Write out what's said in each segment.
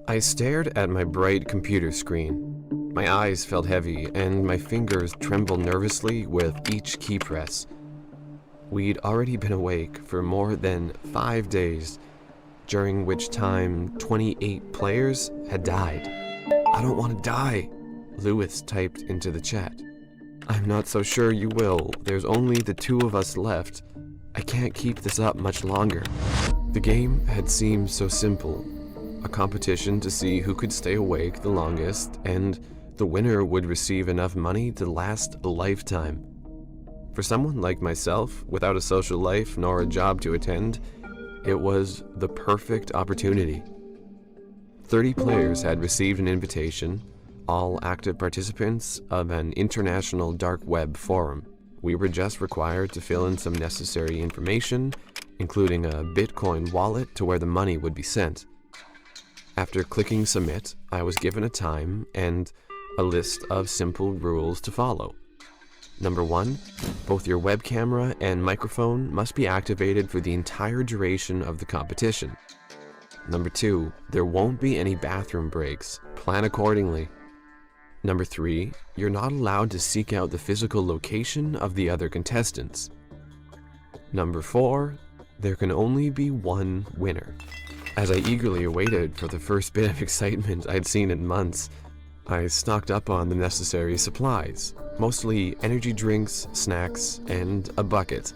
I stared at my bright computer screen. My eyes felt heavy, and my fingers trembled nervously with each key press. We'd already been awake for more than 5 days, during which time 28 players had died. "I don't want to die," Lewis typed into the chat. "I'm not so sure you will. There's only the two of us left. I can't keep this up much longer." The game had seemed so simple. A competition to see who could stay awake the longest, and the winner would receive enough money to last a lifetime. For someone like myself, without a social life nor a job to attend, it was the perfect opportunity. 30 players had received an invitation, all active participants of an international dark web forum. We were just required to fill in some necessary information, including a Bitcoin wallet to where the money would be sent. After clicking submit, I was given a time and a list of simple rules to follow. Number 1, both your web camera and microphone must be activated for the entire duration of the competition. Number 2, there won't be any bathroom breaks. Plan accordingly. Number 3, you're not allowed to seek out the physical location of the other contestants. Number 4, there can only be one winner. As I eagerly awaited for the first bit of excitement I'd seen in months, I stocked up on the necessary supplies, mostly energy drinks, snacks, and a bucket.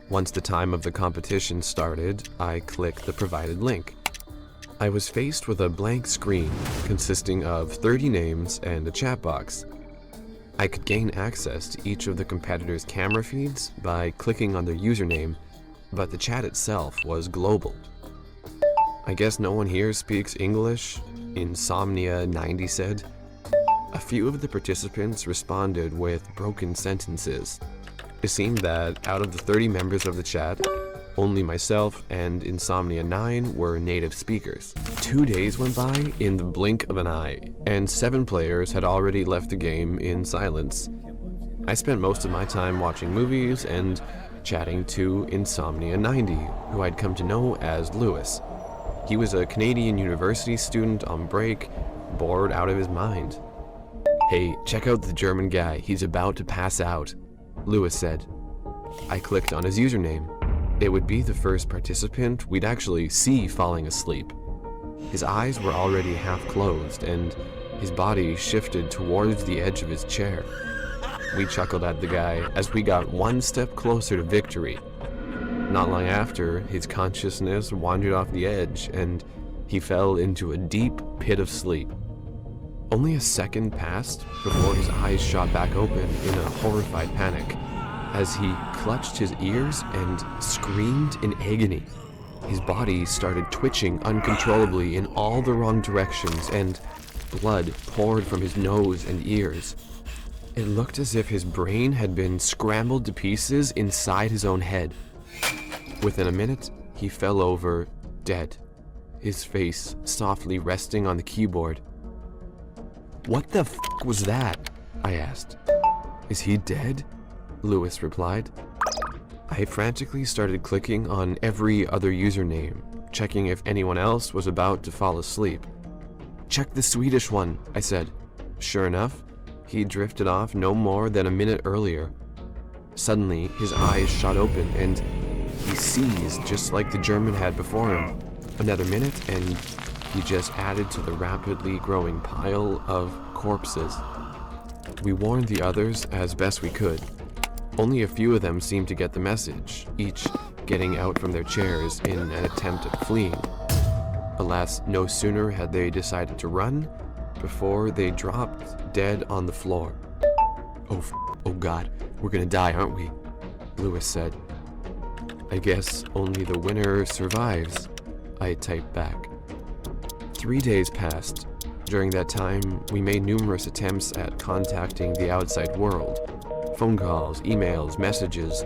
Once the time of the competition started, I clicked the provided link. I was faced with a blank screen consisting of 30 names and a chat box. I could gain access to each of the competitors' camera feeds by clicking on their username, but the chat itself was global. "I guess no one here speaks English," Insomnia90 said. A few of the participants responded with broken sentences. It seemed that out of the 30 members of the chat, only myself and Insomnia9 were native speakers. 2 days went by in the blink of an eye, and 7 players had already left the game in silence. I spent most of my time watching movies and chatting to Insomnia90, who I'd come to know as Lewis. He was a Canadian university student on break, bored out of his mind. "Hey, check out the German guy, he's about to pass out," Lewis said. I clicked on his username. It would be the first participant we'd actually see falling asleep. His eyes were already half closed, and his body shifted towards the edge of his chair. We chuckled at the guy as we got one step closer to victory. Not long after, his consciousness wandered off the edge, and he fell into a deep pit of sleep. Only a second passed before his eyes shot back open in a horrified panic, as he clutched his ears and screamed in agony. His body started twitching uncontrollably in all the wrong directions, and blood poured from his nose and ears. It looked as if his brain had been scrambled to pieces inside his own head. Within a minute, he fell over, dead, his face softly resting on the keyboard. "What the f*** was that?" I asked. "Is he dead?" Lewis replied. I frantically started clicking on every other username, checking if anyone else was about to fall asleep. "Check the Swedish one," I said. Sure enough, he drifted off no more than a minute earlier. Suddenly, his eyes shot open, and he seized just like the German had before him. Another minute, and he just added to the rapidly growing pile of corpses. We warned the others as best we could. Only a few of them seemed to get the message, each getting out from their chairs in an attempt at fleeing. Alas, no sooner had they decided to run before they dropped dead on the floor. Oh God, we're gonna die, aren't we?" Lewis said. "I guess only the winner survives," I typed back. 3 days passed. During that time, we made numerous attempts at contacting the outside world. Phone calls, emails, messages,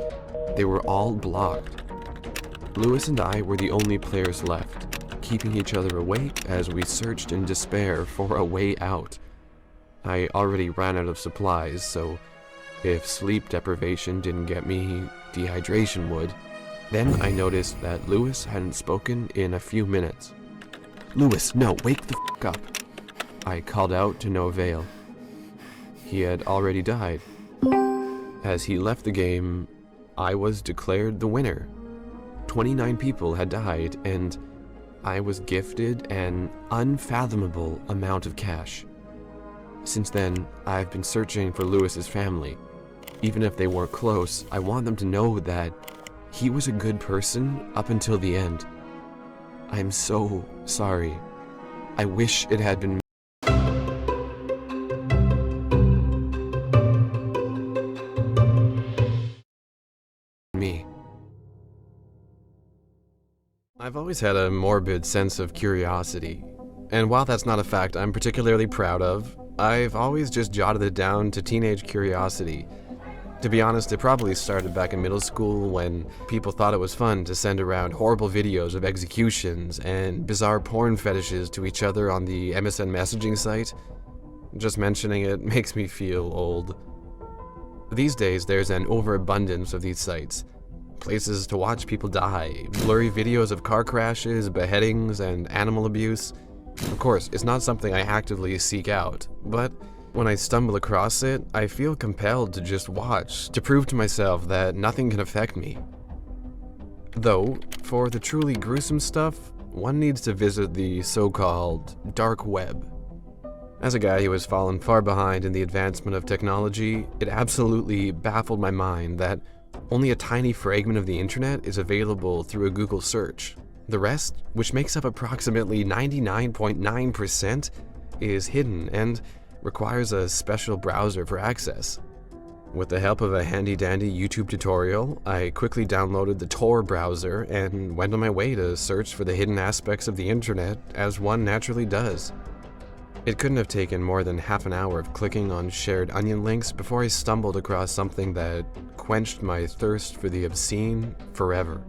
they were all blocked. Lewis and I were the only players left, keeping each other awake as we searched in despair for a way out. I already ran out of supplies, so if sleep deprivation didn't get me, dehydration would. Then I noticed that Lewis hadn't spoken in a few minutes. Lewis, no, wake the f*** up. I called out to no avail. He had already died. As he left the game, I was declared the winner. 29 people had died, and I was gifted an unfathomable amount of cash. Since then, I've been searching for Lewis's family. Even if they weren't close, I want them to know that he was a good person up until the end. I'm so sorry. I wish it had been me. I've always had a morbid sense of curiosity, and while that's not a fact I'm particularly proud of, I've always just jotted it down to teenage curiosity. To be honest, it probably started back in middle school when people thought it was fun to send around horrible videos of executions and bizarre porn fetishes to each other on the MSN messaging site. Just mentioning it makes me feel old. These days, there's an overabundance of these sites. Places to watch people die, blurry videos of car crashes, beheadings, and animal abuse. Of course, it's not something I actively seek out, but when I stumble across it, I feel compelled to just watch, to prove to myself that nothing can affect me. Though, for the truly gruesome stuff, one needs to visit the so-called Dark Web. As a guy who has fallen far behind in the advancement of technology, it absolutely baffled my mind that only a tiny fragment of the internet is available through a Google search. The rest, which makes up approximately 99.9%, is hidden and requires a special browser for access. With the help of a handy-dandy YouTube tutorial, I quickly downloaded the Tor browser and went on my way to search for the hidden aspects of the internet, as one naturally does. It couldn't have taken more than half an hour of clicking on shared onion links before I stumbled across something that quenched my thirst for the obscene forever.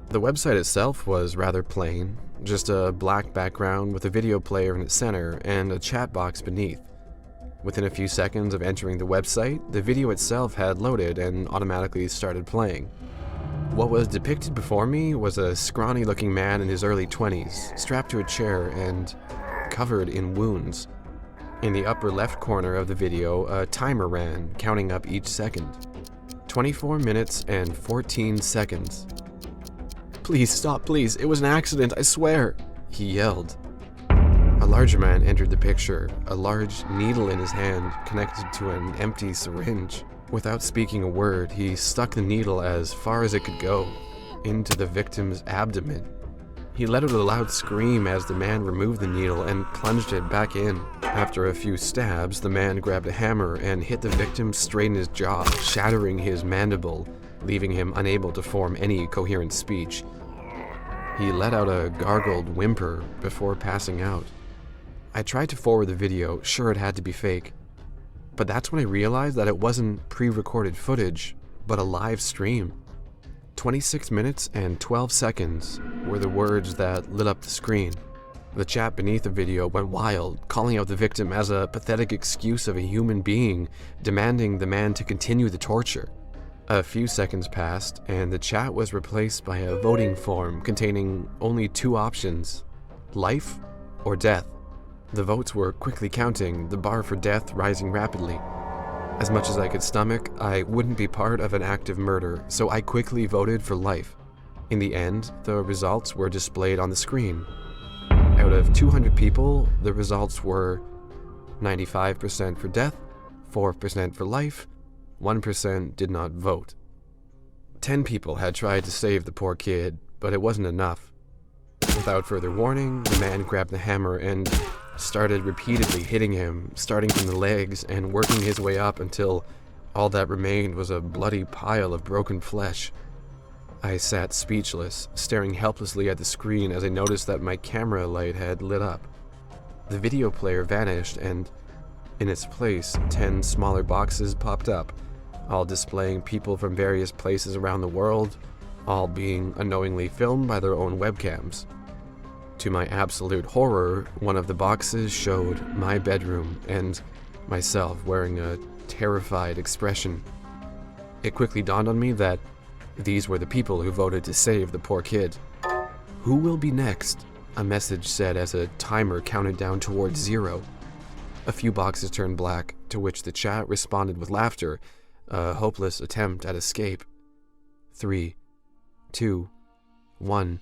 The website itself was rather plain, just a black background with a video player in its center and a chat box beneath. Within a few seconds of entering the website, the video itself had loaded and automatically started playing. What was depicted before me was a scrawny-looking man in his early 20s, strapped to a chair and covered in wounds. In the upper left corner of the video, a timer ran, counting up each second. 24 minutes and 14 seconds. "Please stop, please, it was an accident, I swear," he yelled. A larger man entered the picture, a large needle in his hand connected to an empty syringe. Without speaking a word, he stuck the needle as far as it could go, into the victim's abdomen. He let out a loud scream as the man removed the needle and plunged it back in. After a few stabs, the man grabbed a hammer and hit the victim straight in his jaw, shattering his mandible, leaving him unable to form any coherent speech. He let out a gargled whimper before passing out. I tried to forward the video, sure it had to be fake. But that's when I realized that it wasn't pre-recorded footage, but a live stream. 26 minutes and 12 seconds were the words that lit up the screen. The chat beneath the video went wild, calling out the victim as a pathetic excuse of a human being, demanding the man to continue the torture. A few seconds passed, and the chat was replaced by a voting form containing only two options: life or death. The votes were quickly counting, the bar for death rising rapidly. As much as I could stomach, I wouldn't be part of an active murder, so I quickly voted for life. In the end, the results were displayed on the screen. Out of 200 people, the results were 95% for death, 4% for life, 1% did not vote. 10 people had tried to save the poor kid, but it wasn't enough. Without further warning, the man grabbed the hammer and started repeatedly hitting him, starting from the legs and working his way up until all that remained was a bloody pile of broken flesh. I sat speechless, staring helplessly at the screen as I noticed that my camera light had lit up. The video player vanished, and in its place, 10 smaller boxes popped up, all displaying people from various places around the world, all being unknowingly filmed by their own webcams. To my absolute horror, one of the boxes showed my bedroom and myself wearing a terrified expression. It quickly dawned on me that these were the people who voted to save the poor kid. Who will be next? a message said as a timer counted down towards 0. A few boxes turned black, to which the chat responded with laughter, a hopeless attempt at escape. 3, 2, 1.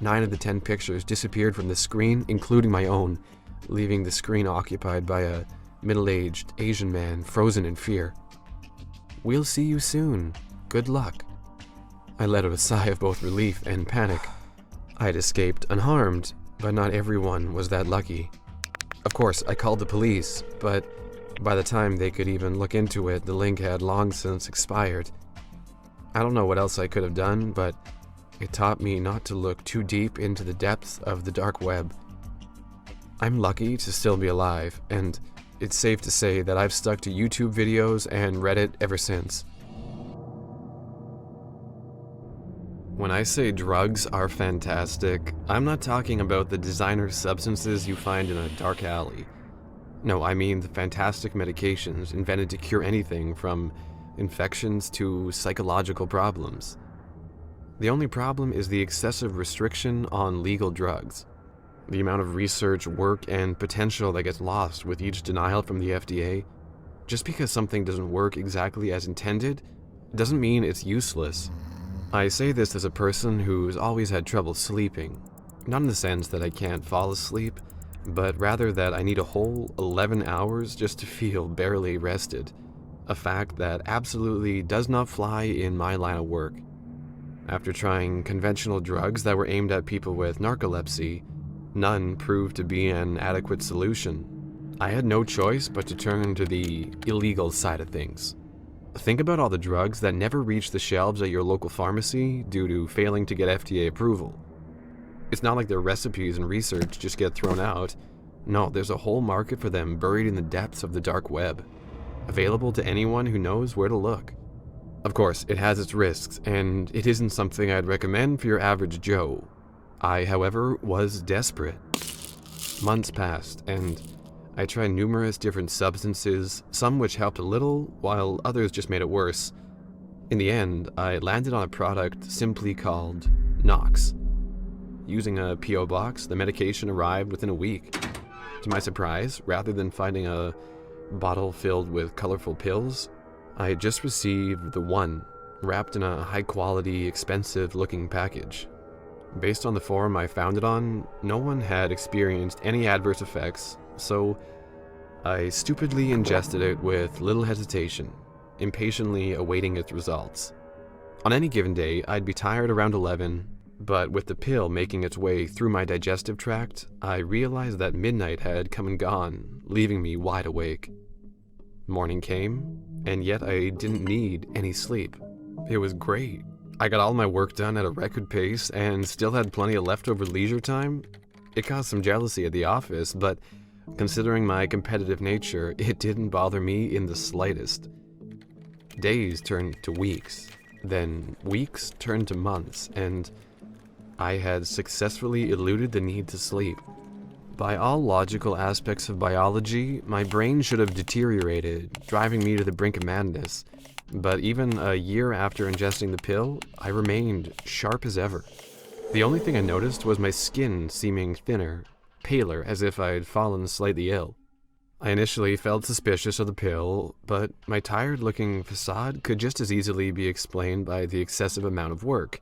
9 of the 10 pictures disappeared from the screen, including my own, leaving the screen occupied by a middle-aged Asian man frozen in fear. "We'll see you soon. Good luck." I let out a sigh of both relief and panic. I had escaped unharmed, but not everyone was that lucky. Of course, I called the police, but by the time they could even look into it, the link had long since expired. I don't know what else I could have done, but it taught me not to look too deep into the depths of the dark web. I'm lucky to still be alive, and it's safe to say that I've stuck to YouTube videos and Reddit ever since. When I say drugs are fantastic, I'm not talking about the designer substances you find in a dark alley. No, I mean the fantastic medications invented to cure anything from infections to psychological problems. The only problem is the excessive restriction on legal drugs. The amount of research, work, and potential that gets lost with each denial from the FDA. Just because something doesn't work exactly as intended doesn't mean it's useless. I say this as a person who's always had trouble sleeping, not in the sense that I can't fall asleep, but rather that I need a whole 11 hours just to feel barely rested, a fact that absolutely does not fly in my line of work. After trying conventional drugs that were aimed at people with narcolepsy, none proved to be an adequate solution. I had no choice but to turn to the illegal side of things. Think about all the drugs that never reach the shelves at your local pharmacy due to failing to get FDA approval. It's not like their recipes and research just get thrown out. No, there's a whole market for them buried in the depths of the dark web, available to anyone who knows where to look. Of course, it has its risks, and it isn't something I'd recommend for your average Joe. I, however, was desperate. Months passed, and I tried numerous different substances, some which helped a little, while others just made it worse. In the end, I landed on a product simply called Nox. Using a P.O. box, the medication arrived within a week. To my surprise, rather than finding a bottle filled with colorful pills, I had just received the one, wrapped in a high-quality, expensive-looking package. Based on the forum I found it on, no one had experienced any adverse effects, so I stupidly ingested it with little hesitation, impatiently awaiting its results. On any given day, I'd be tired around 11, but with the pill making its way through my digestive tract, I realized that midnight had come and gone, leaving me wide awake. Morning came, and yet I didn't need any sleep. It was great. I got all my work done at a record pace and still had plenty of leftover leisure time. It caused some jealousy at the office, but considering my competitive nature, it didn't bother me in the slightest. Days turned to weeks, then weeks turned to months, and I had successfully eluded the need to sleep. By all logical aspects of biology, my brain should have deteriorated, driving me to the brink of madness. But even a year after ingesting the pill, I remained sharp as ever. The only thing I noticed was my skin seeming thinner, paler, as if I'd fallen slightly ill. I initially felt suspicious of the pill, but my tired-looking facade could just as easily be explained by the excessive amount of work.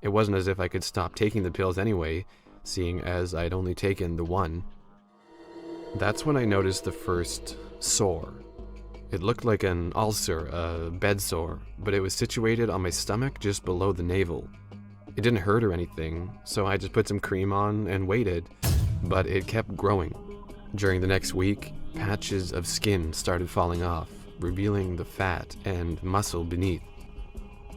It wasn't as if I could stop taking the pills anyway, seeing as I'd only taken the one. That's when I noticed the first sore. It looked like an ulcer, a bed sore, but it was situated on my stomach just below the navel. It didn't hurt or anything, so I just put some cream on and waited, but it kept growing. During the next week, patches of skin started falling off, revealing the fat and muscle beneath.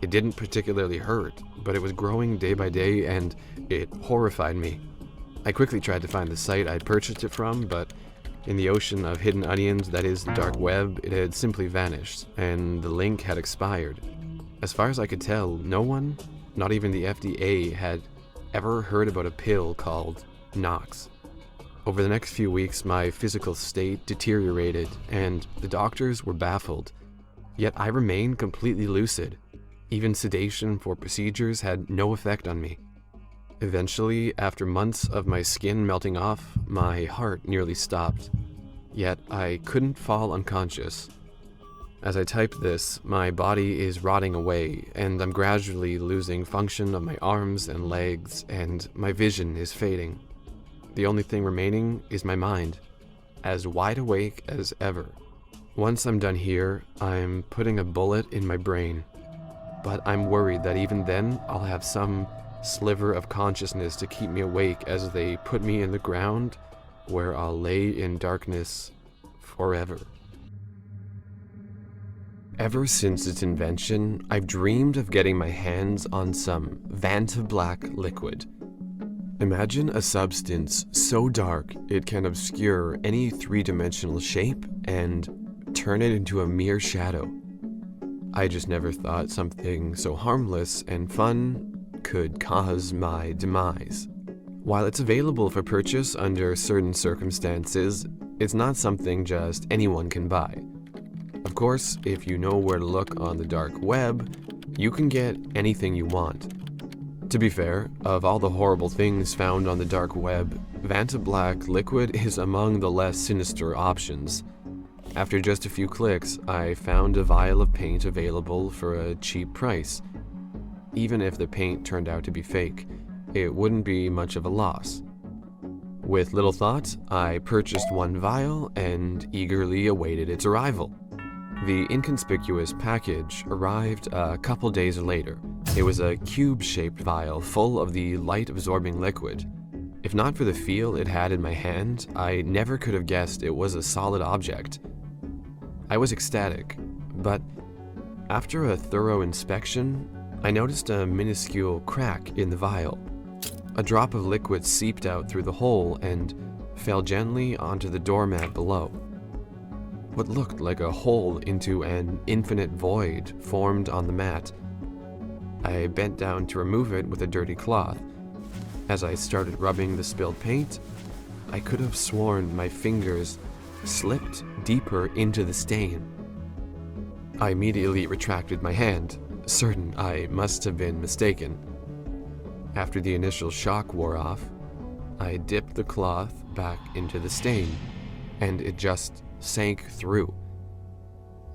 It didn't particularly hurt, but it was growing day by day, and it horrified me. I quickly tried to find the site I'd purchased it from, but in the ocean of hidden onions that is the dark web, it had simply vanished, and the link had expired. As far as I could tell, no one, not even the FDA, had ever heard about a pill called Nox. Over the next few weeks, my physical state deteriorated, and the doctors were baffled. Yet I remained completely lucid. Even sedation for procedures had no effect on me. Eventually, after months of my skin melting off, my heart nearly stopped. Yet I couldn't fall unconscious. As I type this, my body is rotting away, and I'm gradually losing function of my arms and legs, and my vision is fading. The only thing remaining is my mind, as wide awake as ever. Once I'm done here, I'm putting a bullet in my brain, but I'm worried that even then I'll have some sliver of consciousness to keep me awake as they put me in the ground, where I'll lay in darkness forever. Ever since its invention, I've dreamed of getting my hands on some Vantablack liquid. Imagine a substance so dark it can obscure any three-dimensional shape and turn it into a mere shadow. I just never thought something so harmless and fun could cause my demise. While it's available for purchase under certain circumstances, it's not something just anyone can buy. Of course, if you know where to look on the dark web, you can get anything you want. To be fair, of all the horrible things found on the dark web, Vantablack liquid is among the less sinister options. After just a few clicks, I found a vial of paint available for a cheap price. Even if the paint turned out to be fake, it wouldn't be much of a loss. With little thought, I purchased one vial and eagerly awaited its arrival. The inconspicuous package arrived a couple days later. It was a cube-shaped vial full of the light-absorbing liquid. If not for the feel it had in my hand, I never could have guessed it was a solid object. I was ecstatic, but after a thorough inspection, I noticed a minuscule crack in the vial. A drop of liquid seeped out through the hole and fell gently onto the doormat below. What looked like a hole into an infinite void formed on the mat. I bent down to remove it with a dirty cloth. As I started rubbing the spilled paint, I could have sworn my fingers slipped deeper into the stain. I immediately retracted my hand, certain I must have been mistaken. After the initial shock wore off, I dipped the cloth back into the stain, and it just sank through.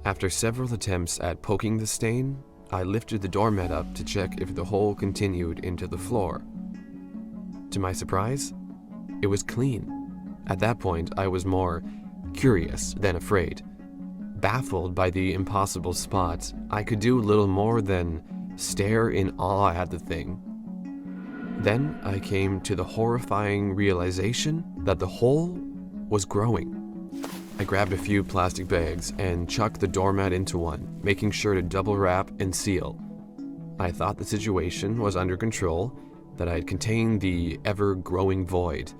After several attempts at poking the stain, I lifted the doormat up to check if the hole continued into the floor. To my surprise, it was clean. At that point, I was more curious than afraid. Baffled by the impossible spot, I could do little more than stare in awe at the thing. Then I came to the horrifying realization that the hole was growing. I grabbed a few plastic bags and chucked the doormat into one, making sure to double wrap and seal. I thought the situation was under control, that I had contained the ever-growing void.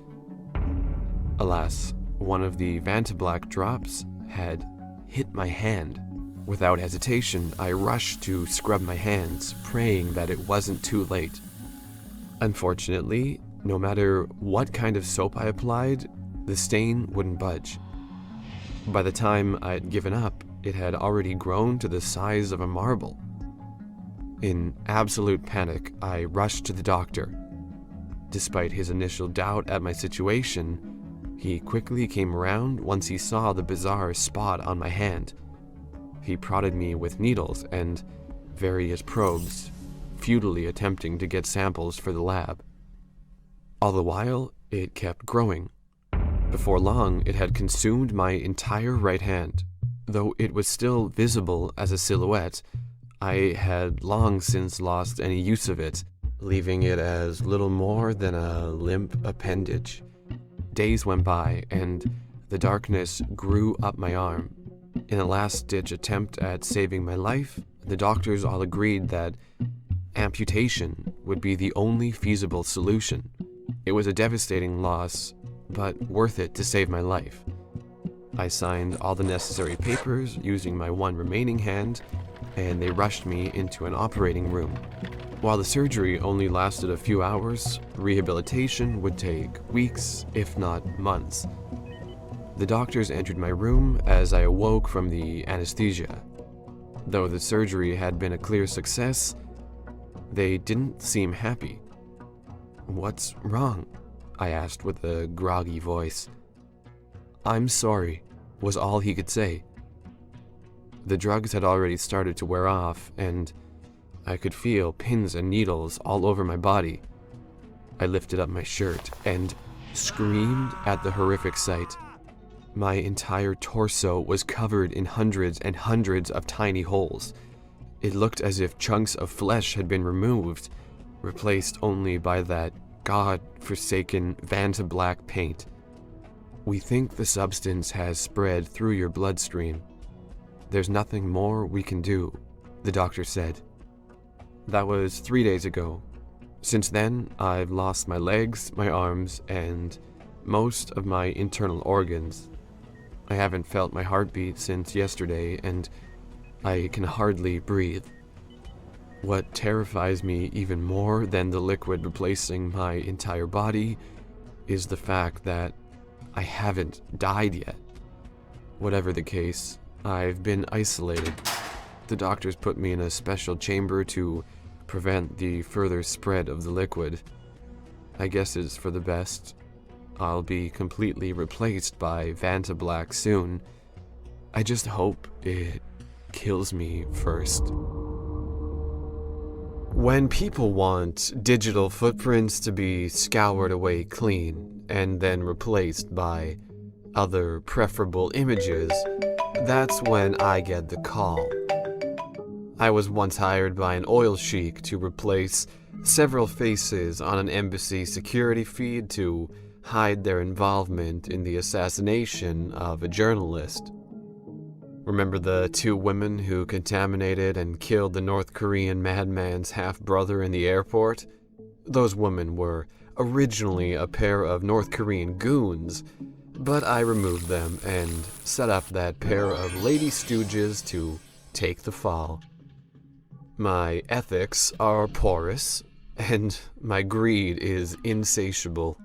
Alas, one of the Vantablack drops had hit my hand. Without hesitation, I rushed to scrub my hands, praying that it wasn't too late. Unfortunately, no matter what kind of soap I applied, the stain wouldn't budge. By the time I'd given up, it had already grown to the size of a marble. In absolute panic, I rushed to the doctor. Despite his initial doubt at my situation, he quickly came around once he saw the bizarre spot on my hand. He prodded me with needles and various probes, futilely attempting to get samples for the lab. All the while, it kept growing. Before long, it had consumed my entire right hand. Though it was still visible as a silhouette, I had long since lost any use of it, leaving it as little more than a limp appendage. Days went by, and the darkness grew up my arm. In a last-ditch attempt at saving my life, the doctors all agreed that amputation would be the only feasible solution. It was a devastating loss, but worth it to save my life. I signed all the necessary papers using my one remaining hand, and they rushed me into an operating room. While the surgery only lasted a few hours, rehabilitation would take weeks, if not months. The doctors entered my room as I awoke from the anesthesia. Though the surgery had been a clear success, they didn't seem happy. "What's wrong?" I asked with a groggy voice. "I'm sorry," was all he could say. The drugs had already started to wear off, and I could feel pins and needles all over my body. I lifted up my shirt and screamed at the horrific sight. My entire torso was covered in hundreds and hundreds of tiny holes. It looked as if chunks of flesh had been removed, replaced only by that God-forsaken Vanta black paint. "We think the substance has spread through your bloodstream. There's nothing more we can do," the doctor said. That was 3 days ago. Since then, I've lost my legs, my arms, and most of my internal organs. I haven't felt my heartbeat since yesterday, and I can hardly breathe. What terrifies me even more than the liquid replacing my entire body is the fact that I haven't died yet. Whatever the case, I've been isolated. The doctors put me in a special chamber to prevent the further spread of the liquid. I guess it's for the best. I'll be completely replaced by Vanta Black soon. I just hope it kills me first. When people want digital footprints to be scoured away clean and then replaced by other preferable images, that's when I get the call. I was once hired by an oil sheik to replace several faces on an embassy security feed to hide their involvement in the assassination of a journalist. Remember the 2 women who contaminated and killed the North Korean madman's half-brother in the airport? Those women were originally a pair of North Korean goons, but I removed them and set up that pair of lady stooges to take the fall. My ethics are porous, and my greed is insatiable.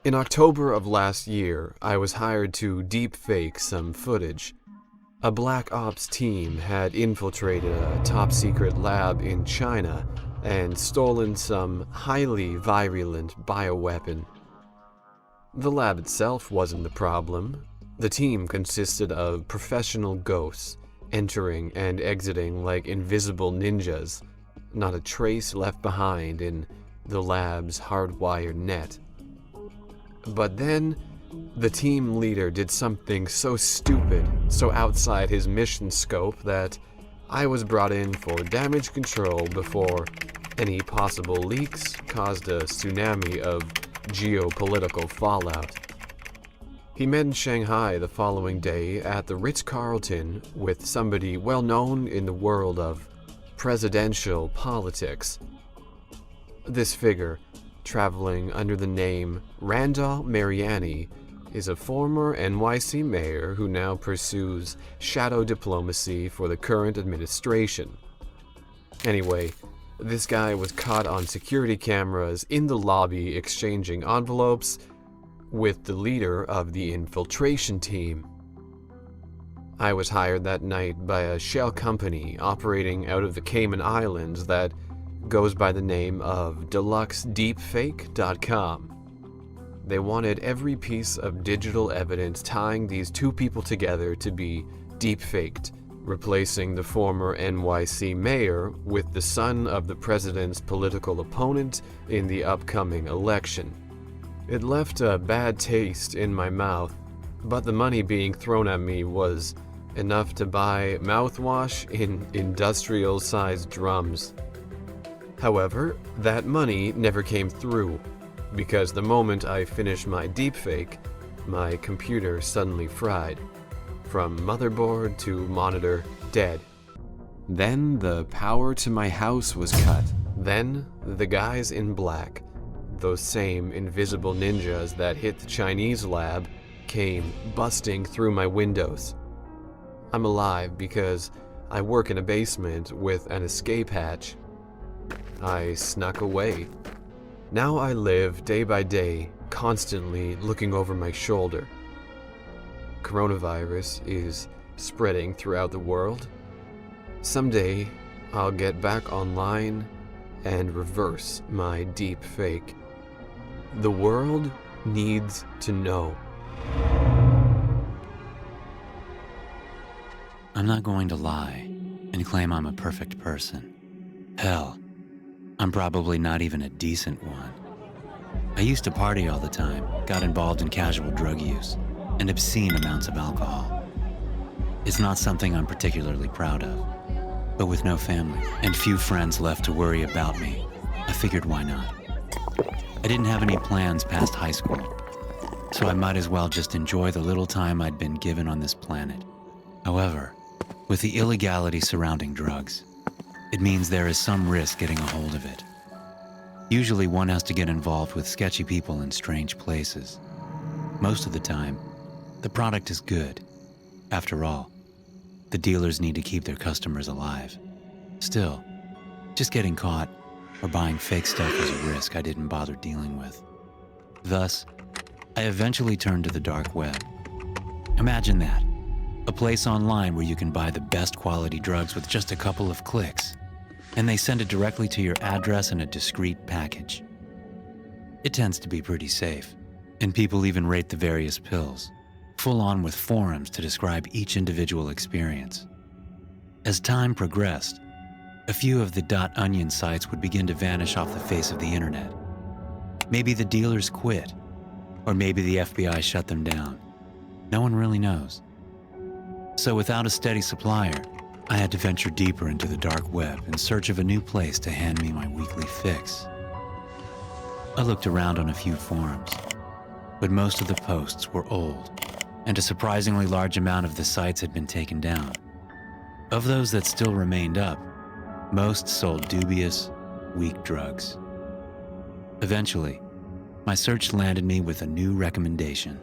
In October of last year, I was hired to deepfake some footage. A Black Ops team had infiltrated a top-secret lab in China and stolen some highly virulent bioweapon. The lab itself wasn't the problem. The team consisted of professional ghosts, entering and exiting like invisible ninjas, not a trace left behind in the lab's hardwired net. But then, the team leader did something so stupid, so outside his mission scope, that I was brought in for damage control before any possible leaks caused a tsunami of geopolitical fallout. He met in Shanghai the following day at the Ritz-Carlton with somebody well known in the world of presidential politics. This figure, traveling under the name Randall Mariani, is a former NYC mayor who now pursues shadow diplomacy for the current administration. Anyway, this guy was caught on security cameras in the lobby exchanging envelopes with the leader of the infiltration team. I was hired that night by a shell company operating out of the Cayman Islands that goes by the name of DeluxeDeepFake.com. They wanted every piece of digital evidence tying these 2 people together to be deepfaked, replacing the former NYC mayor with the son of the president's political opponent in the upcoming election. It left a bad taste in my mouth, but the money being thrown at me was enough to buy mouthwash in industrial-sized drums. However, that money never came through, because the moment I finished my deepfake, my computer suddenly fried. From motherboard to monitor, dead. Then the power to my house was cut. Then the guys in black, those same invisible ninjas that hit the Chinese lab, came busting through my windows. I'm alive because I work in a basement with an escape hatch. I snuck away. Now I live day by day, constantly looking over my shoulder. Coronavirus is spreading throughout the world. Someday, I'll get back online and reverse my deep fake. The world needs to know. I'm not going to lie and claim I'm a perfect person. Hell, I'm probably not even a decent one. I used to party all the time, got involved in casual drug use, and obscene amounts of alcohol. It's not something I'm particularly proud of, but with no family and few friends left to worry about me, I figured why not. I didn't have any plans past high school, so I might as well just enjoy the little time I'd been given on this planet. However, with the illegality surrounding drugs, it means there is some risk getting a hold of it. Usually one has to get involved with sketchy people in strange places. Most of the time, the product is good. After all, the dealers need to keep their customers alive. Still, just getting caught or buying fake stuff was a risk I didn't bother dealing with. Thus, I eventually turned to the dark web. Imagine that. A place online where you can buy the best quality drugs with just a couple of clicks, and they send it directly to your address in a discreet package. It tends to be pretty safe, and people even rate the various pills, full on with forums to describe each individual experience. As time progressed, a few of the .onion sites would begin to vanish off the face of the internet. Maybe the dealers quit, or maybe the FBI shut them down. No one really knows. So without a steady supplier, I had to venture deeper into the dark web in search of a new place to hand me my weekly fix. I looked around on a few forums, but most of the posts were old, and a surprisingly large amount of the sites had been taken down. Of those that still remained up, most sold dubious, weak drugs. Eventually, my search landed me with a new recommendation.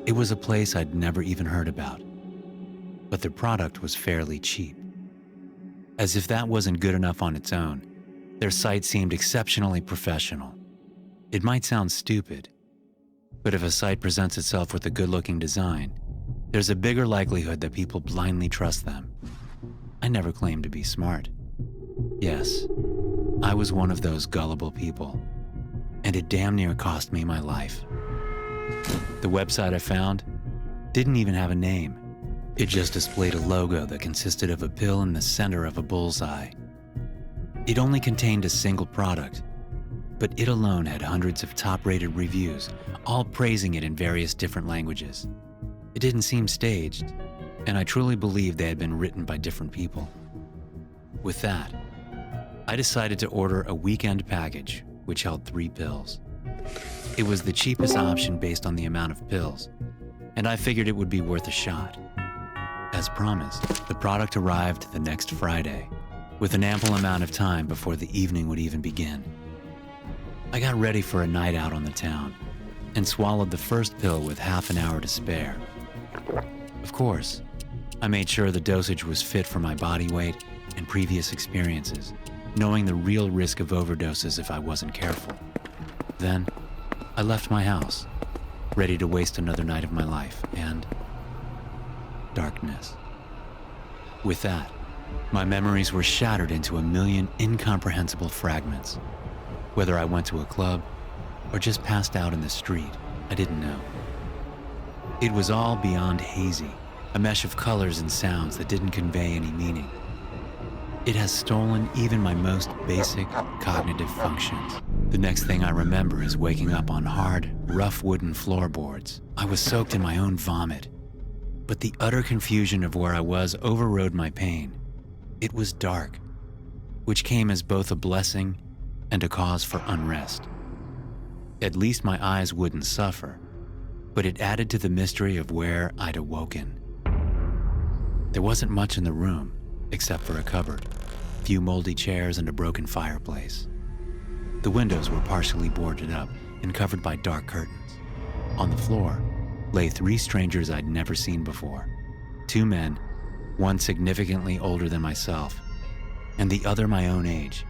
It was a place I'd never even heard about, but their product was fairly cheap. As if that wasn't good enough on its own, their site seemed exceptionally professional. It might sound stupid, but if a site presents itself with a good-looking design, there's a bigger likelihood that people blindly trust them. I never claimed to be smart. Yes, I was one of those gullible people, and it damn near cost me my life. The website I found didn't even have a name. It just displayed a logo that consisted of a pill in the center of a bullseye. It only contained a single product, but it alone had hundreds of top-rated reviews, all praising it in various different languages. It didn't seem staged, and I truly believe they had been written by different people. With that, I decided to order a weekend package, which held 3 pills. It was the cheapest option based on the amount of pills, and I figured it would be worth a shot. As promised, the product arrived the next Friday, with an ample amount of time before the evening would even begin. I got ready for a night out on the town, and swallowed the first pill with half an hour to spare. Of course, I made sure the dosage was fit for my body weight and previous experiences, knowing the real risk of overdoses if I wasn't careful. Then, I left my house, ready to waste another night of my life, and darkness. With that, my memories were shattered into a million incomprehensible fragments. Whether I went to a club or just passed out in the street, I didn't know. It was all beyond hazy, a mesh of colors and sounds that didn't convey any meaning. It has stolen even my most basic cognitive functions. The next thing I remember is waking up on hard, rough wooden floorboards. I was soaked in my own vomit, but the utter confusion of where I was overrode my pain. It was dark, which came as both a blessing and a cause for unrest. At least my eyes wouldn't suffer, but it added to the mystery of where I'd awoken. There wasn't much in the room, except for a cupboard, a few moldy chairs, and a broken fireplace. The windows were partially boarded up and covered by dark curtains. On the floor lay 3 strangers I'd never seen before. 2 men, one significantly older than myself, and the other my own age,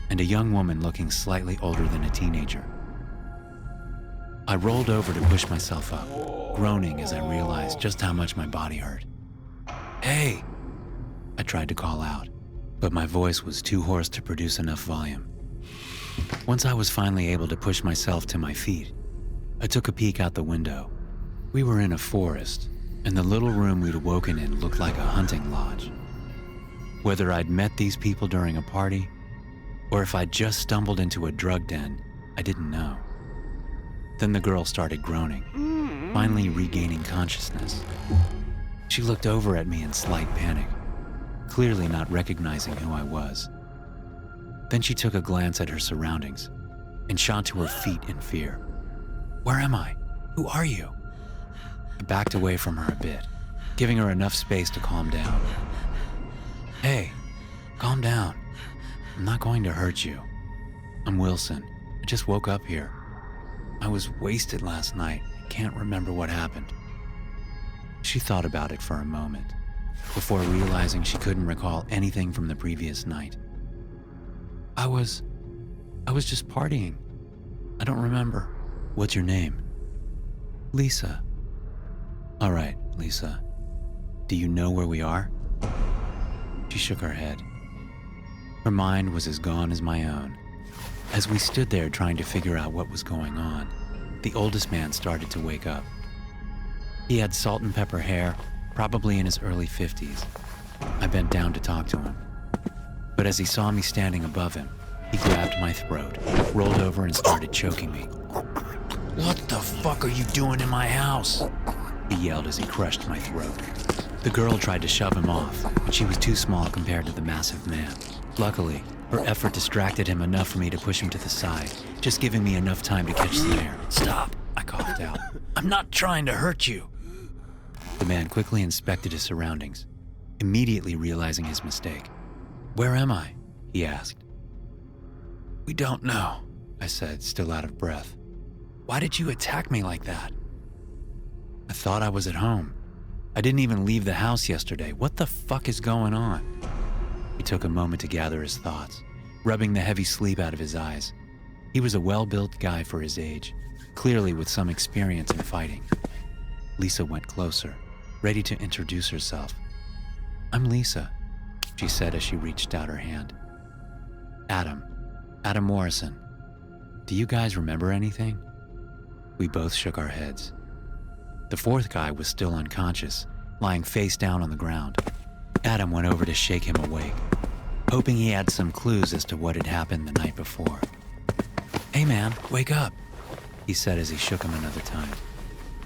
and a young woman looking slightly older than a teenager. I rolled over to push myself up, groaning as I realized just how much my body hurt. "Hey!" I tried to call out, but my voice was too hoarse to produce enough volume. Once I was finally able to push myself to my feet, I took a peek out the window. We were in a forest, and the little room we'd woken in looked like a hunting lodge. Whether I'd met these people during a party, or if I'd just stumbled into a drug den, I didn't know. Then the girl started groaning, finally regaining consciousness. She looked over at me in slight panic, clearly not recognizing who I was. Then she took a glance at her surroundings and shot to her feet in fear. "Where am I? Who are you?" I backed away from her a bit, giving her enough space to calm down. "Hey, calm down. I'm not going to hurt you. I'm Wilson. I just woke up here. I was wasted last night. I can't remember what happened." She thought about it for a moment, before realizing she couldn't recall anything from the previous night. I was just partying. I don't remember." "What's your name?" "Lisa." "All right, Lisa. Do you know where we are?" She shook her head. Her mind was as gone as my own. As we stood there trying to figure out what was going on, the oldest man started to wake up. He had salt and pepper hair, probably in his early 50s. I bent down to talk to him. But as he saw me standing above him, he grabbed my throat, rolled over and started choking me. "What the fuck are you doing in my house?" he yelled as he crushed my throat. The girl tried to shove him off, but she was too small compared to the massive man. Luckily, her effort distracted him enough for me to push him to the side, just giving me enough time to catch the air. "Stop," I coughed out. "I'm not trying to hurt you." The man quickly inspected his surroundings, immediately realizing his mistake. "Where am I?" he asked. "We don't know," I said, still out of breath. "Why did you attack me like that?" "I thought I was at home. I didn't even leave the house yesterday. What the fuck is going on?" He took a moment to gather his thoughts, rubbing the heavy sleep out of his eyes. He was a well-built guy for his age, clearly with some experience in fighting. Lisa went closer, ready to introduce herself. "I'm Lisa," she said as she reached out her hand. Adam Morrison. Do you guys remember anything?" We both shook our heads. The fourth guy was still unconscious, lying face down on the ground. Adam went over to shake him awake, hoping he had some clues as to what had happened the night before. "Hey man, wake up," he said as he shook him another time.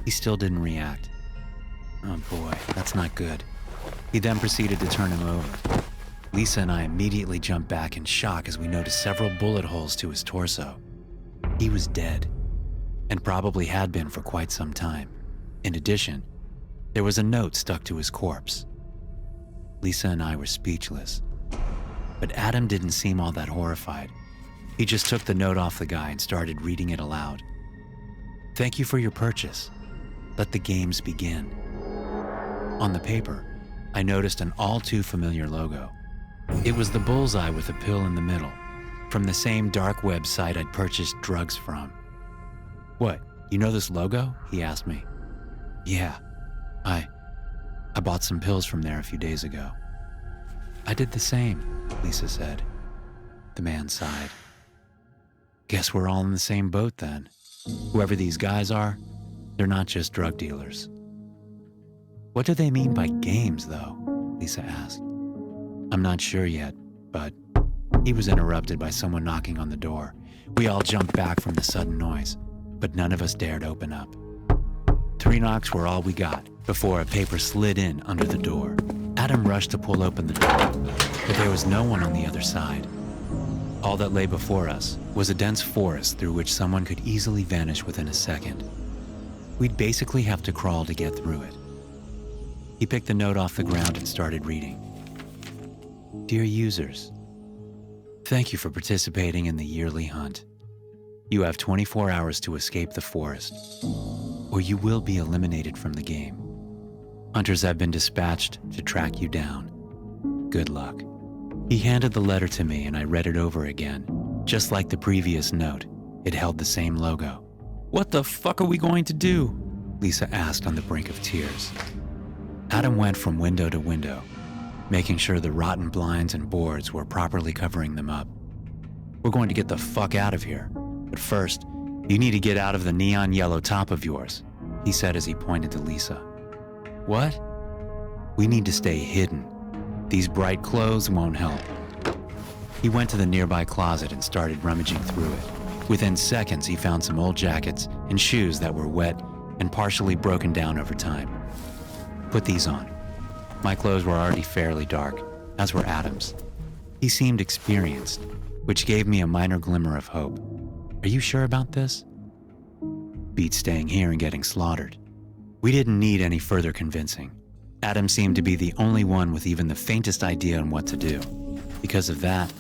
He still didn't react. Oh boy, that's not good. He then proceeded to turn him over. Lisa and I immediately jumped back in shock as we noticed several bullet holes to his torso. He was dead, and probably had been for quite some time. In addition, there was a note stuck to his corpse. Lisa and I were speechless, but Adam didn't seem all that horrified. He just took the note off the guy and started reading it aloud. "Thank you for your purchase. Let the games begin." On the paper, I noticed an all too familiar logo. It was the bullseye with a pill in the middle, from the same dark web site I'd purchased drugs from. "What, you know this logo?" he asked me. "Yeah, I bought some pills from there a few days ago." "I did the same," Lisa said. The man sighed. "Guess we're all in the same boat then. Whoever these guys are, they're not just drug dealers." "What do they mean by games, though?" Lisa asked. "I'm not sure yet, but..." He was interrupted by someone knocking on the door. We all jumped back from the sudden noise, but none of us dared open up. 3 knocks were all we got before a paper slid in under the door. Adam rushed to pull open the door, but there was no one on the other side. All that lay before us was a dense forest through which someone could easily vanish within a second. We'd basically have to crawl to get through it. He picked the note off the ground and started reading. "Dear users, thank you for participating in the yearly hunt. You have 24 hours to escape the forest, or you will be eliminated from the game. Hunters have been dispatched to track you down. Good luck." He handed the letter to me and I read it over again. Just like the previous note, it held the same logo. "What the fuck are we going to do?" Lisa asked on the brink of tears. Adam went from window to window, making sure the rotten blinds and boards were properly covering them up. "We're going to get the fuck out of here. But first, you need to get out of the neon yellow top of yours," he said as he pointed to Lisa. "What?" "We need to stay hidden. These bright clothes won't help." He went to the nearby closet and started rummaging through it. Within seconds, he found some old jackets and shoes that were wet and partially broken down over time. "Put these on." My clothes were already fairly dark, as were Adam's. He seemed experienced, which gave me a minor glimmer of hope. "Are you sure about this?" "Beats staying here and getting slaughtered." We didn't need any further convincing. Adam seemed to be the only one with even the faintest idea on what to do. Because of that,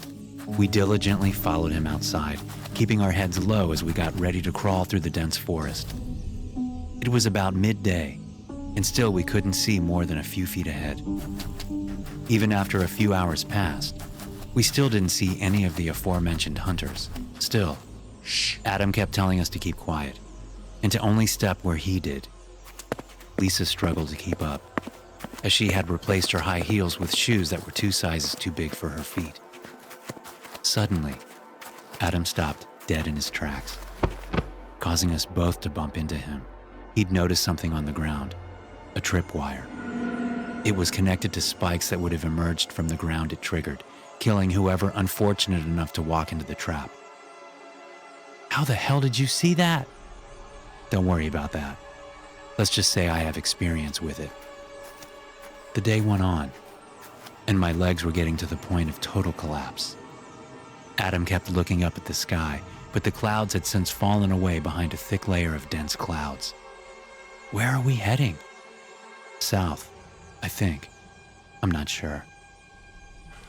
we diligently followed him outside, keeping our heads low as we got ready to crawl through the dense forest. It was about midday, and still we couldn't see more than a few feet ahead. Even after a few hours passed, we still didn't see any of the aforementioned hunters. Still, Adam kept telling us to keep quiet, and to only step where he did. Lisa struggled to keep up, as she had replaced her high heels with shoes that were 2 sizes too big for her feet. Suddenly, Adam stopped dead in his tracks, causing us both to bump into him. He'd noticed something on the ground, a tripwire. It was connected to spikes that would have emerged from the ground it triggered, killing whoever unfortunate enough to walk into the trap. "How the hell did you see that?" "Don't worry about that. Let's just say I have experience with it." The day went on, and my legs were getting to the point of total collapse. Adam kept looking up at the sky, but the clouds had since fallen away behind a thick layer of dense clouds. "Where are we heading?" "South, I think. I'm not sure."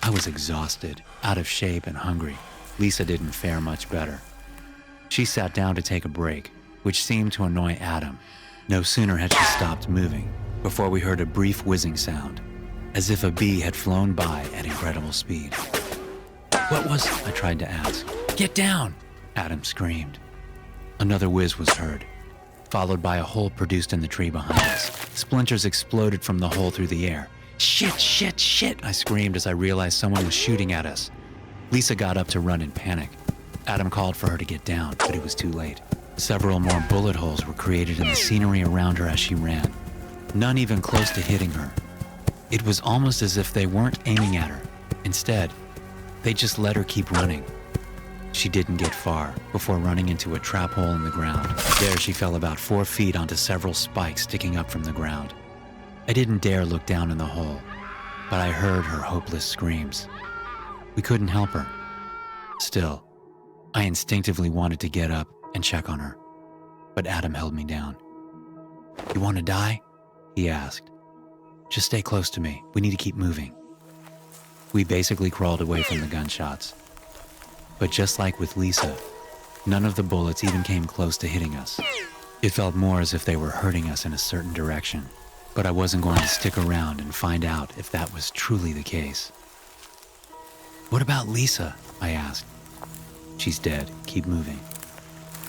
I was exhausted, out of shape, and hungry. Lisa didn't fare much better. She sat down to take a break, which seemed to annoy Adam. No sooner had she stopped moving before we heard a brief whizzing sound, as if a bee had flown by at incredible speed. "What was?" I tried to ask. "Get down!" Adam screamed. Another whiz was heard, followed by a hole produced in the tree behind us. Splinters exploded from the hole through the air. "Shit, shit, shit!" I screamed as I realized someone was shooting at us. Lisa got up to run in panic. Adam called for her to get down, but it was too late. Several more bullet holes were created in the scenery around her as she ran, none even close to hitting her. It was almost as if they weren't aiming at her. Instead, they just let her keep running. She didn't get far before running into a trap hole in the ground. There she fell about 4 feet onto several spikes sticking up from the ground. I didn't dare look down in the hole, but I heard her hopeless screams. We couldn't help her. Still, I instinctively wanted to get up and check on her, but Adam held me down. "You want to die?" he asked. "Just stay close to me. We need to keep moving." We basically crawled away from the gunshots. But just like with Lisa, none of the bullets even came close to hitting us. It felt more as if they were hurting us in a certain direction, but I wasn't going to stick around and find out if that was truly the case. "What about Lisa?" I asked. "She's dead. Keep moving."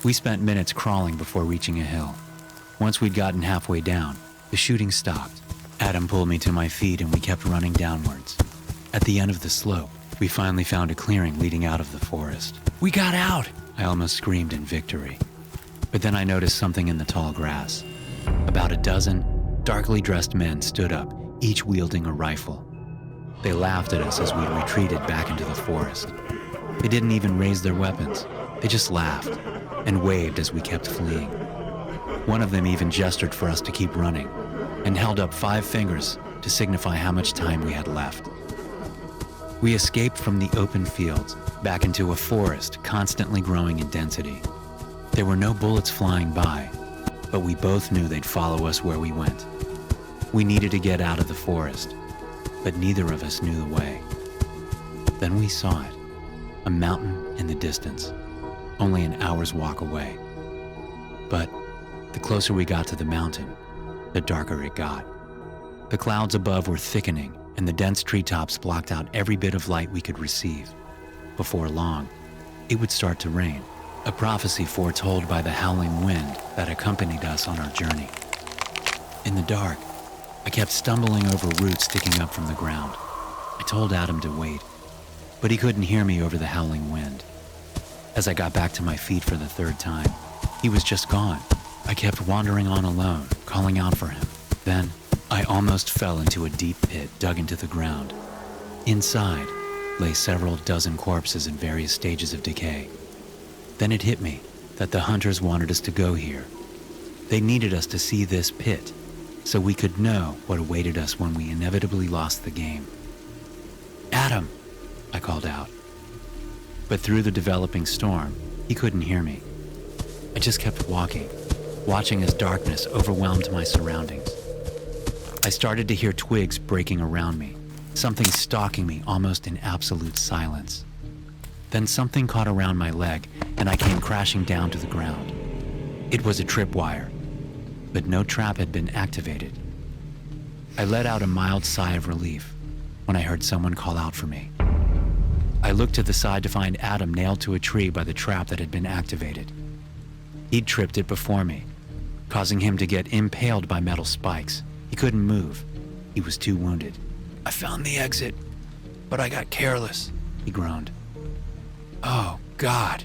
We spent minutes crawling before reaching a hill. Once we'd gotten halfway down, the shooting stopped. Adam pulled me to my feet and we kept running downwards. At the end of the slope, we finally found a clearing leading out of the forest. "We got out!" I almost screamed in victory. But then I noticed something in the tall grass. About a dozen darkly dressed men stood up, each wielding a rifle. They laughed at us as we retreated back into the forest. They didn't even raise their weapons. They just laughed and waved as we kept fleeing. One of them even gestured for us to keep running and held up 5 fingers to signify how much time we had left. We escaped from the open fields back into a forest constantly growing in density. There were no bullets flying by, but we both knew they'd follow us where we went. We needed to get out of the forest, but neither of us knew the way. Then we saw it, a mountain in the distance, only an hour's walk away. But the closer we got to the mountain, the darker it got. The clouds above were thickening, and the dense treetops blocked out every bit of light we could receive. Before long, it would start to rain, a prophecy foretold by the howling wind that accompanied us on our journey. In the dark, I kept stumbling over roots sticking up from the ground. I told Adam to wait, but he couldn't hear me over the howling wind. As I got back to my feet for the third time, he was just gone. I kept wandering on alone, calling out for him. Then, I almost fell into a deep pit dug into the ground. Inside lay several dozen corpses in various stages of decay. Then it hit me that the hunters wanted us to go here. They needed us to see this pit, so we could know what awaited us when we inevitably lost the game. "Adam!" I called out. But through the developing storm, he couldn't hear me. I just kept walking, watching as darkness overwhelmed my surroundings. I started to hear twigs breaking around me, something stalking me almost in absolute silence. Then something caught around my leg, and I came crashing down to the ground. It was a tripwire, but no trap had been activated. I let out a mild sigh of relief when I heard someone call out for me. I looked to the side to find Adam nailed to a tree by the trap that had been activated. He'd tripped it before me, causing him to get impaled by metal spikes. He couldn't move. He was too wounded. "I found the exit, but I got careless," he groaned. "Oh, God,"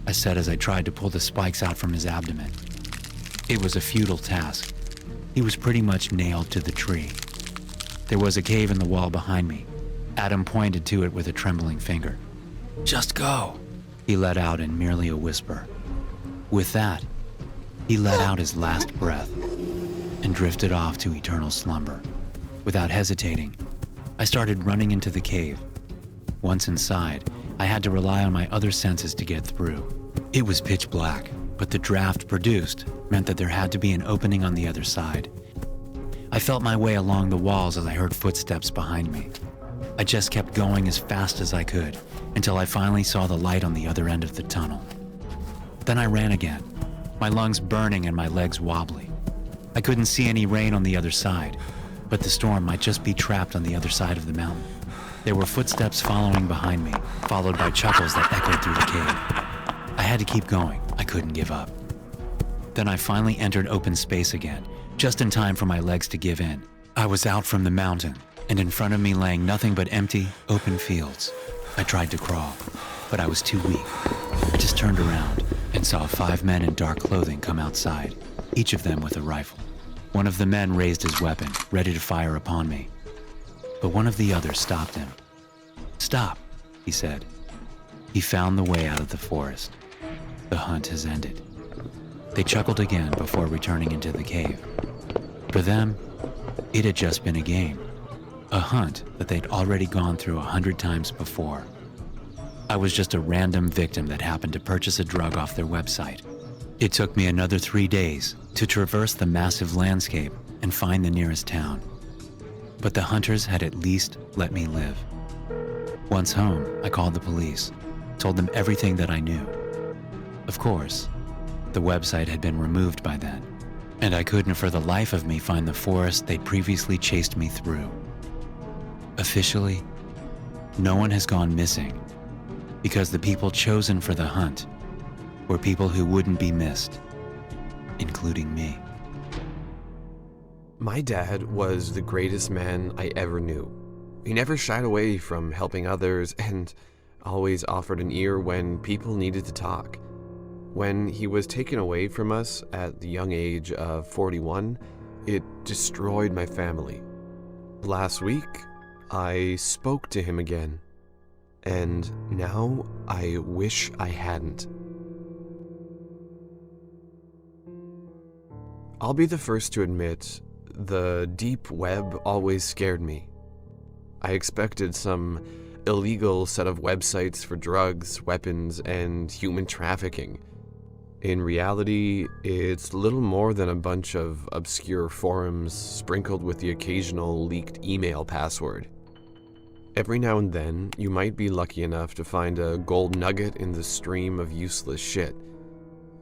I said as I tried to pull the spikes out from his abdomen. It was a futile task. He was pretty much nailed to the tree. There was a cave in the wall behind me. Adam pointed to it with a trembling finger. "Just go," he let out in merely a whisper. With that, he let out his last breath and drifted off to eternal slumber. Without hesitating, I started running into the cave. Once inside, I had to rely on my other senses to get through. It was pitch black, but the draft produced meant that there had to be an opening on the other side. I felt my way along the walls as I heard footsteps behind me. I just kept going as fast as I could until I finally saw the light on the other end of the tunnel. Then I ran again, my lungs burning and my legs wobbly. I couldn't see any rain on the other side, but the storm might just be trapped on the other side of the mountain. There were footsteps following behind me, followed by chuckles that echoed through the cave. I had to keep going. I couldn't give up. Then I finally entered open space again, just in time for my legs to give in. I was out from the mountain, and in front of me laying nothing but empty, open fields. I tried to crawl, but I was too weak. I just turned around and saw 5 men in dark clothing come outside, each of them with a rifle. One of the men raised his weapon, ready to fire upon me. But one of the others stopped him. "Stop," he said. He found the way out of the forest. The hunt has ended. They chuckled again before returning into the cave. For them, it had just been a game. A hunt that they'd already gone through 100 times before. I was just a random victim that happened to purchase a drug off their website. It took me another 3 days to traverse the massive landscape and find the nearest town. But the hunters had at least let me live. Once home, I called the police, told them everything that I knew. Of course, the website had been removed by then, and I couldn't for the life of me find the forest they'd previously chased me through. Officially, no one has gone missing, because the people chosen for the hunt were people who wouldn't be missed, including me. My dad was the greatest man I ever knew. He never shied away from helping others and always offered an ear when people needed to talk. When he was taken away from us at the young age of 41, it destroyed my family. Last week, I spoke to him again, and now I wish I hadn't. I'll be the first to admit, the deep web always scared me. I expected some illegal set of websites for drugs, weapons, and human trafficking. In reality, it's little more than a bunch of obscure forums sprinkled with the occasional leaked email password. Every now and then, you might be lucky enough to find a gold nugget in the stream of useless shit.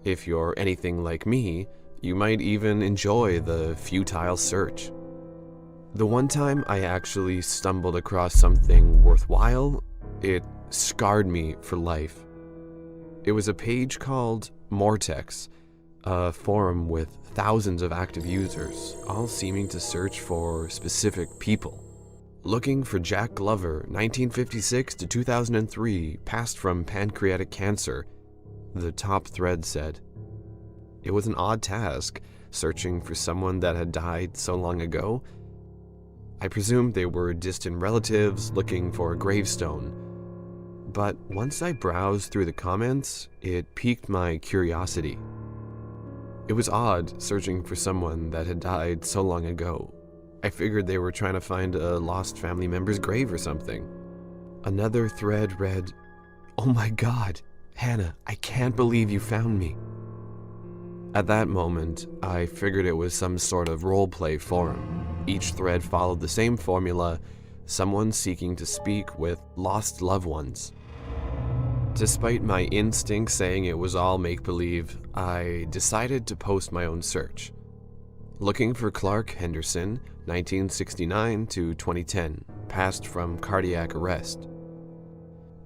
If you're anything like me, you might even enjoy the futile search. The one time I actually stumbled across something worthwhile, it scarred me for life. It was a page called Mortex, a forum with thousands of active users, all seeming to search for specific people. Looking for Jack Glover, 1956 to 2003, passed from pancreatic cancer, the top thread said. It was an odd task, searching for someone that had died so long ago. I presumed they were distant relatives looking for a gravestone. But once I browsed through the comments, it piqued my curiosity. It was odd searching for someone that had died so long ago. I figured they were trying to find a lost family member's grave or something. Another thread read, "Oh my God, Hannah, I can't believe you found me." At that moment, I figured it was some sort of roleplay forum. Each thread followed the same formula, someone seeking to speak with lost loved ones. Despite my instincts saying it was all make-believe, I decided to post my own search. Looking for Clark Henderson, 1969 to 2010, passed from cardiac arrest.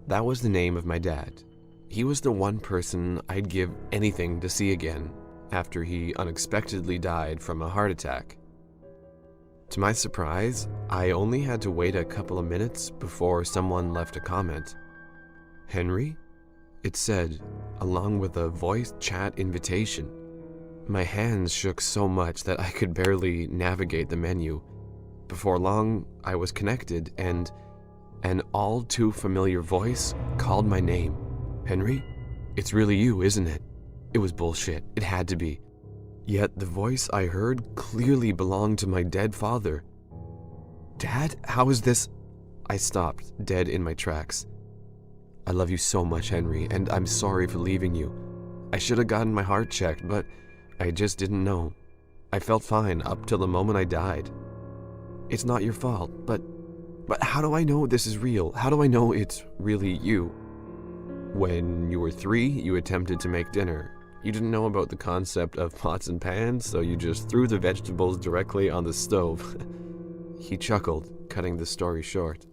That was the name of my dad. He was the one person I'd give anything to see again after he unexpectedly died from a heart attack. To my surprise, I only had to wait a couple of minutes before someone left a comment. "Henry?" it said, along with a voice chat invitation. My hands shook so much that I could barely navigate the menu. Before long, I was connected, and an all too familiar voice called my name. "Henry? It's really you, isn't it?" It was bullshit. It had to be. Yet the voice I heard clearly belonged to my dead father. "Dad, how is this?" I stopped, dead in my tracks. "I love you so much, Henry, and I'm sorry for leaving you. I should have gotten my heart checked, but I just didn't know. I felt fine up till the moment I died. It's not your fault, but how do I know this is real? How do I know it's really you? When you were 3, you attempted to make dinner. You didn't know about the concept of pots and pans, so you just threw the vegetables directly on the stove." He chuckled, cutting the story short.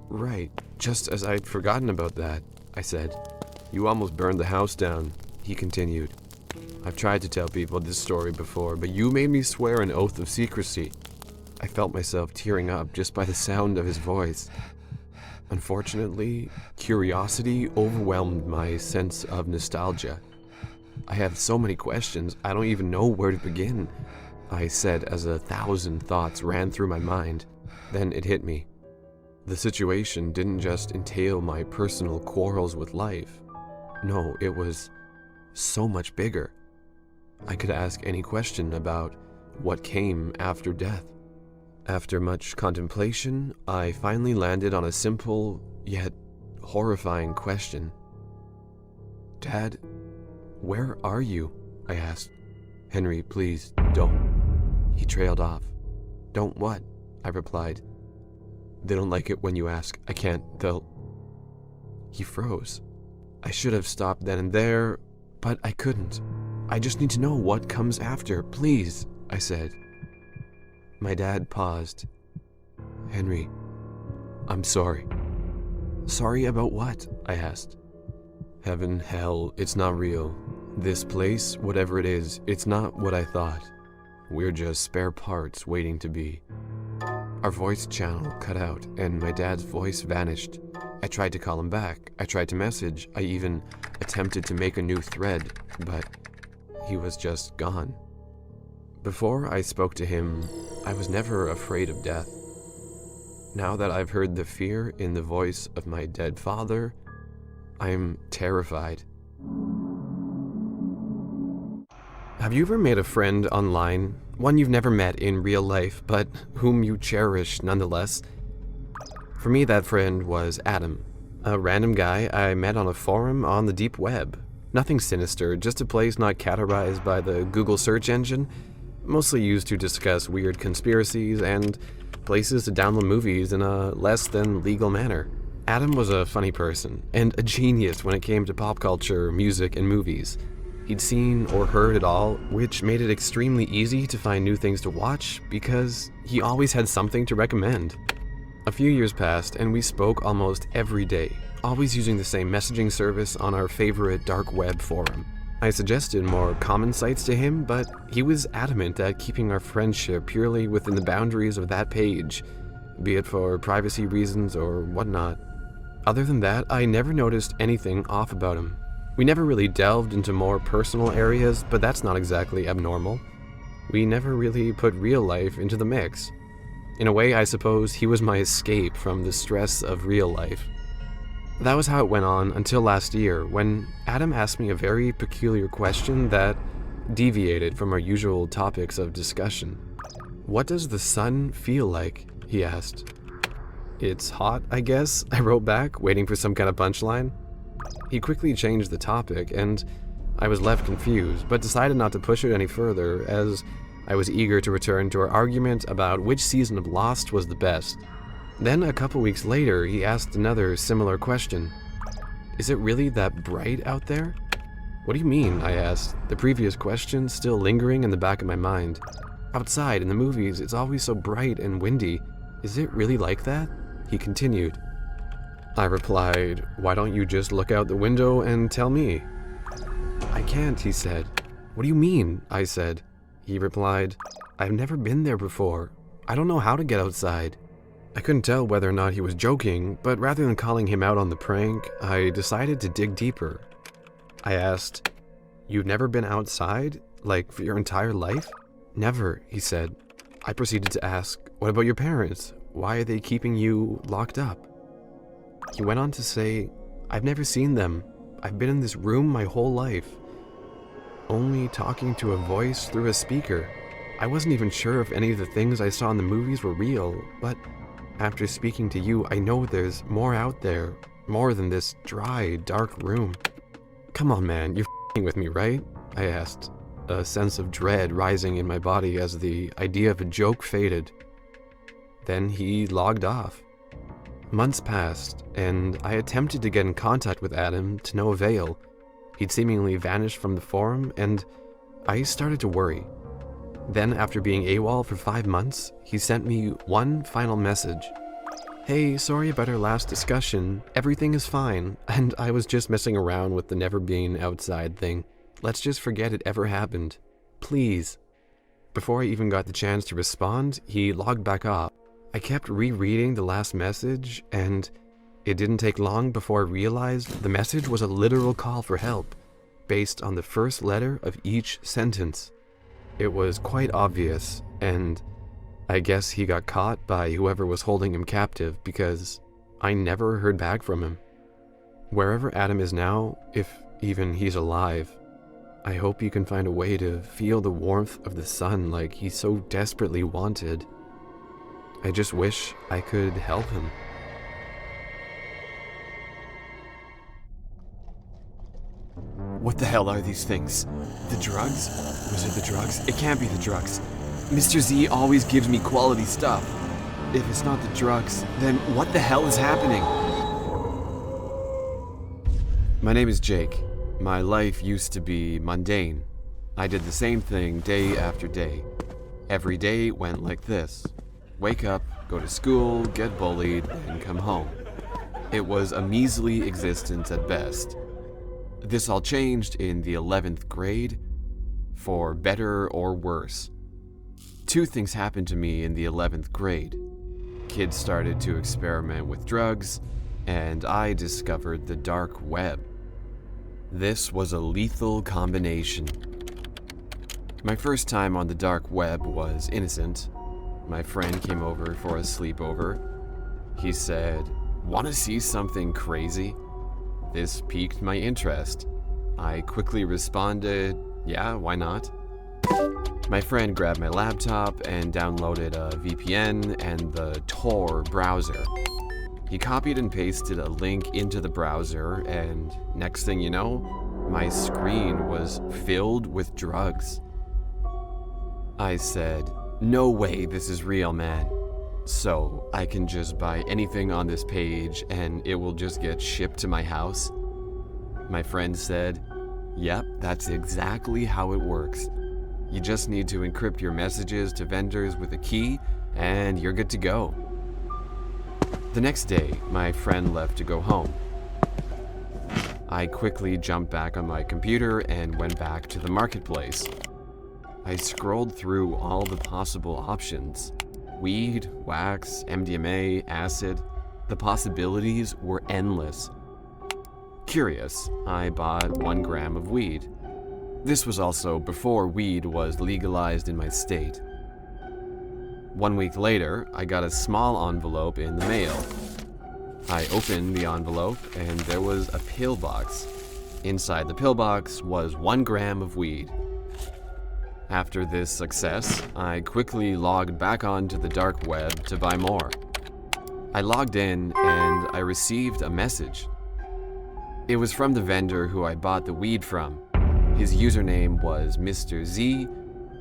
"Right, just as I'd forgotten about that," I said. "You almost burned the house down," he continued. "I've tried to tell people this story before, but you made me swear an oath of secrecy." I felt myself tearing up just by the sound of his voice. Unfortunately, curiosity overwhelmed my sense of nostalgia. "I have so many questions, I don't even know where to begin," I said as 1,000 thoughts ran through my mind. Then it hit me. The situation didn't just entail my personal quarrels with life. No, it was so much bigger. I could ask any question about what came after death. After much contemplation, I finally landed on a simple, yet horrifying question. "Dad, where are you?" I asked. "Henry, please, don't." He trailed off. "Don't what?" I replied. "They don't like it when you ask. I can't, they'll..." He froze. I should have stopped then and there, but I couldn't. "I just need to know what comes after, please," I said. My dad paused. "Henry, I'm sorry." "Sorry about what?" I asked. "Heaven, hell, it's not real. This place, whatever it is, it's not what I thought. We're just spare parts waiting to be." Our voice channel cut out, and my dad's voice vanished. I tried to call him back. I tried to message. I even attempted to make a new thread, but he was just gone. Before I spoke to him, I was never afraid of death. Now that I've heard the fear in the voice of my dead father, I'm terrified. Have you ever made a friend online? One you've never met in real life, but whom you cherish nonetheless? For me, that friend was Adam, a random guy I met on a forum on the deep web. Nothing sinister, just a place not categorized by the Google search engine, mostly used to discuss weird conspiracies and places to download movies in a less than legal manner. Adam was a funny person, and a genius when it came to pop culture, music, and movies. He'd seen or heard it all, which made it extremely easy to find new things to watch because he always had something to recommend. A few years passed, and we spoke almost every day, always using the same messaging service on our favorite Dark Web forum. I suggested more common sites to him, but he was adamant at keeping our friendship purely within the boundaries of that page. be it for privacy reasons or whatnot. Other than that, I never noticed anything off about him. We never really delved into more personal areas, but that's not exactly abnormal. We never really put real life into the mix. In a way, I suppose he was my escape from the stress of real life. That was how it went on until last year, when Adam asked me a very peculiar question that deviated from our usual topics of discussion. "What does the sun feel like?" he asked. "It's hot, I guess," I wrote back, waiting for some kind of punchline. He quickly changed the topic, and I was left confused, but decided not to push it any further, as I was eager to return to our argument about which season of Lost was the best. Then, a couple weeks later, he asked another similar question. "Is it really that bright out there?" "What do you mean?" I asked, the previous question still lingering in the back of my mind. "Outside, in the movies, it's always so bright and windy. Is it really like that?" He continued. I replied, "Why don't you just look out the window and tell me?" "I can't," he said. "What do you mean?" I said. He replied, "I've never been there before. I don't know how to get outside." I couldn't tell whether or not he was joking, but rather than calling him out on the prank, I decided to dig deeper. I asked, "You've never been outside? Like, for your entire life?" "Never," he said. I proceeded to ask, "What about your parents? Why are they keeping you locked up?" He went on to say, "I've never seen them. I've been in this room my whole life, only talking to a voice through a speaker. I wasn't even sure if any of the things I saw in the movies were real, but after speaking to you, I know there's more out there, more than this dry, dark room." "Come on, man, you're f***ing with me, right?" I asked, a sense of dread rising in my body as the idea of a joke faded. Then he logged off. Months passed, and I attempted to get in contact with Adam to no avail. He'd seemingly vanished from the forum, and I started to worry. Then, after being AWOL for 5 months, he sent me one final message. "Hey, sorry about our last discussion. Everything is fine, and I was just messing around with the never being outside thing. Let's just forget it ever happened. Please." Before I even got the chance to respond, he logged back off. I kept rereading the last message, and it didn't take long before I realized the message was a literal call for help, based on the first letter of each sentence. It was quite obvious, and I guess he got caught by whoever was holding him captive, because I never heard back from him. Wherever Adam is now, if even he's alive, I hope he can find a way to feel the warmth of the sun like he so desperately wanted. I just wish I could help him. What the hell are these things? The drugs? Was it the drugs? It can't be the drugs. Mr. Z always gives me quality stuff. If it's not the drugs, then what the hell is happening? My name is Jake. My life used to be mundane. I did the same thing day after day. Every day went like this. Wake up, go to school, get bullied, and come home. It was a measly existence at best. This all changed in the 11th grade, for better or worse. 2 things happened to me in the 11th grade. Kids started to experiment with drugs, and I discovered the dark web. This was a lethal combination. My first time on the dark web was innocent. My friend came over for a sleepover. He said, "Want to see something crazy?" This piqued my interest. I quickly responded, "Yeah, why not?" My friend grabbed my laptop and downloaded a VPN and the Tor browser. He copied and pasted a link into the browser, and next thing you know, my screen was filled with drugs. I said, "No way this is real, man. So I can just buy anything on this page and it will just get shipped to my house?" My friend said, "Yep, that's exactly how it works. You just need to encrypt your messages to vendors with a key and you're good to go." The next day, my friend left to go home. I quickly jumped back on my computer and went back to the marketplace. I scrolled through all the possible options. Weed, wax, MDMA, acid. The possibilities were endless. Curious, I bought 1 gram of weed. This was also before weed was legalized in my state. 1 week later, I got a small envelope in the mail. I opened the envelope and there was a pillbox. Inside the pillbox was 1 gram of weed. After this success, I quickly logged back onto the dark web to buy more. I logged in and I received a message. It was from the vendor who I bought the weed from. His username was Mr. Z.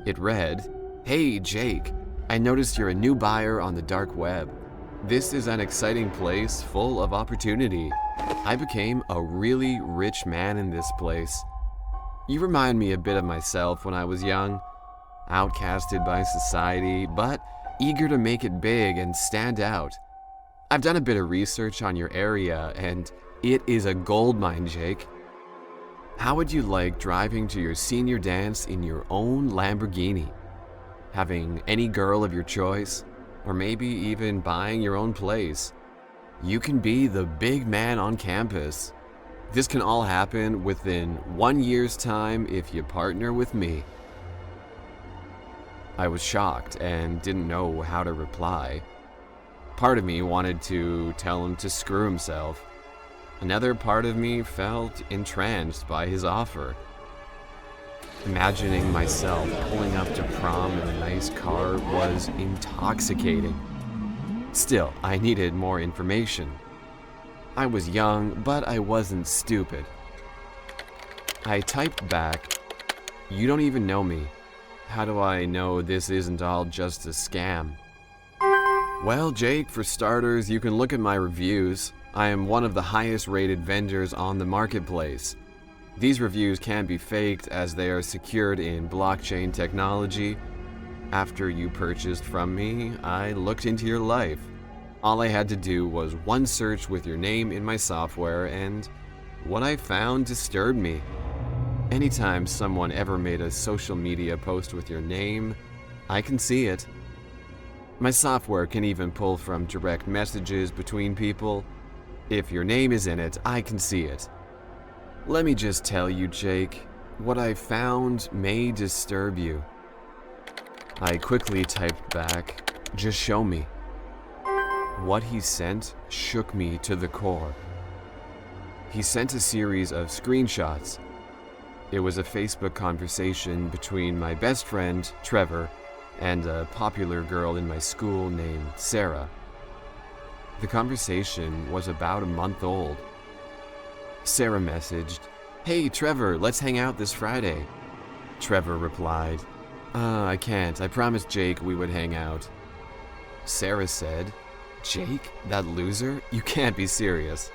It read, "Hey Jake, I noticed you're a new buyer on the dark web. This is an exciting place full of opportunity. I became a really rich man in this place. You remind me a bit of myself when I was young, outcasted by society, but eager to make it big and stand out. I've done a bit of research on your area and it is a goldmine, Jake. How would you like driving to your senior dance in your own Lamborghini? Having any girl of your choice? Or maybe even buying your own place? You can be the big man on campus. This can all happen within 1 year's time if you partner with me." I was shocked and didn't know how to reply. Part of me wanted to tell him to screw himself. Another part of me felt entranced by his offer. Imagining myself pulling up to prom in a nice car was intoxicating. Still, I needed more information. I was young, but I wasn't stupid. I typed back, "You don't even know me. How do I know this isn't all just a scam?" "Well, Jake, for starters, you can look at my reviews. I am one of the highest rated vendors on the marketplace. These reviews can be faked as they are secured in blockchain technology. After you purchased from me, I looked into your life. All I had to do was 1 search with your name in my software, and what I found disturbed me. Anytime someone ever made a social media post with your name, I can see it. My software can even pull from direct messages between people. If your name is in it, I can see it. Let me just tell you, Jake, what I found may disturb you." I quickly typed back, "Just show me." What he sent shook me to the core. He sent a series of screenshots. It was a Facebook conversation between my best friend, Trevor, and a popular girl in my school named Sarah. The conversation was about a month old. Sarah messaged, "Hey Trevor, let's hang out this Friday." Trevor replied, I can't. I promised Jake we would hang out." Sarah said, "Jake, that loser? You can't be serious."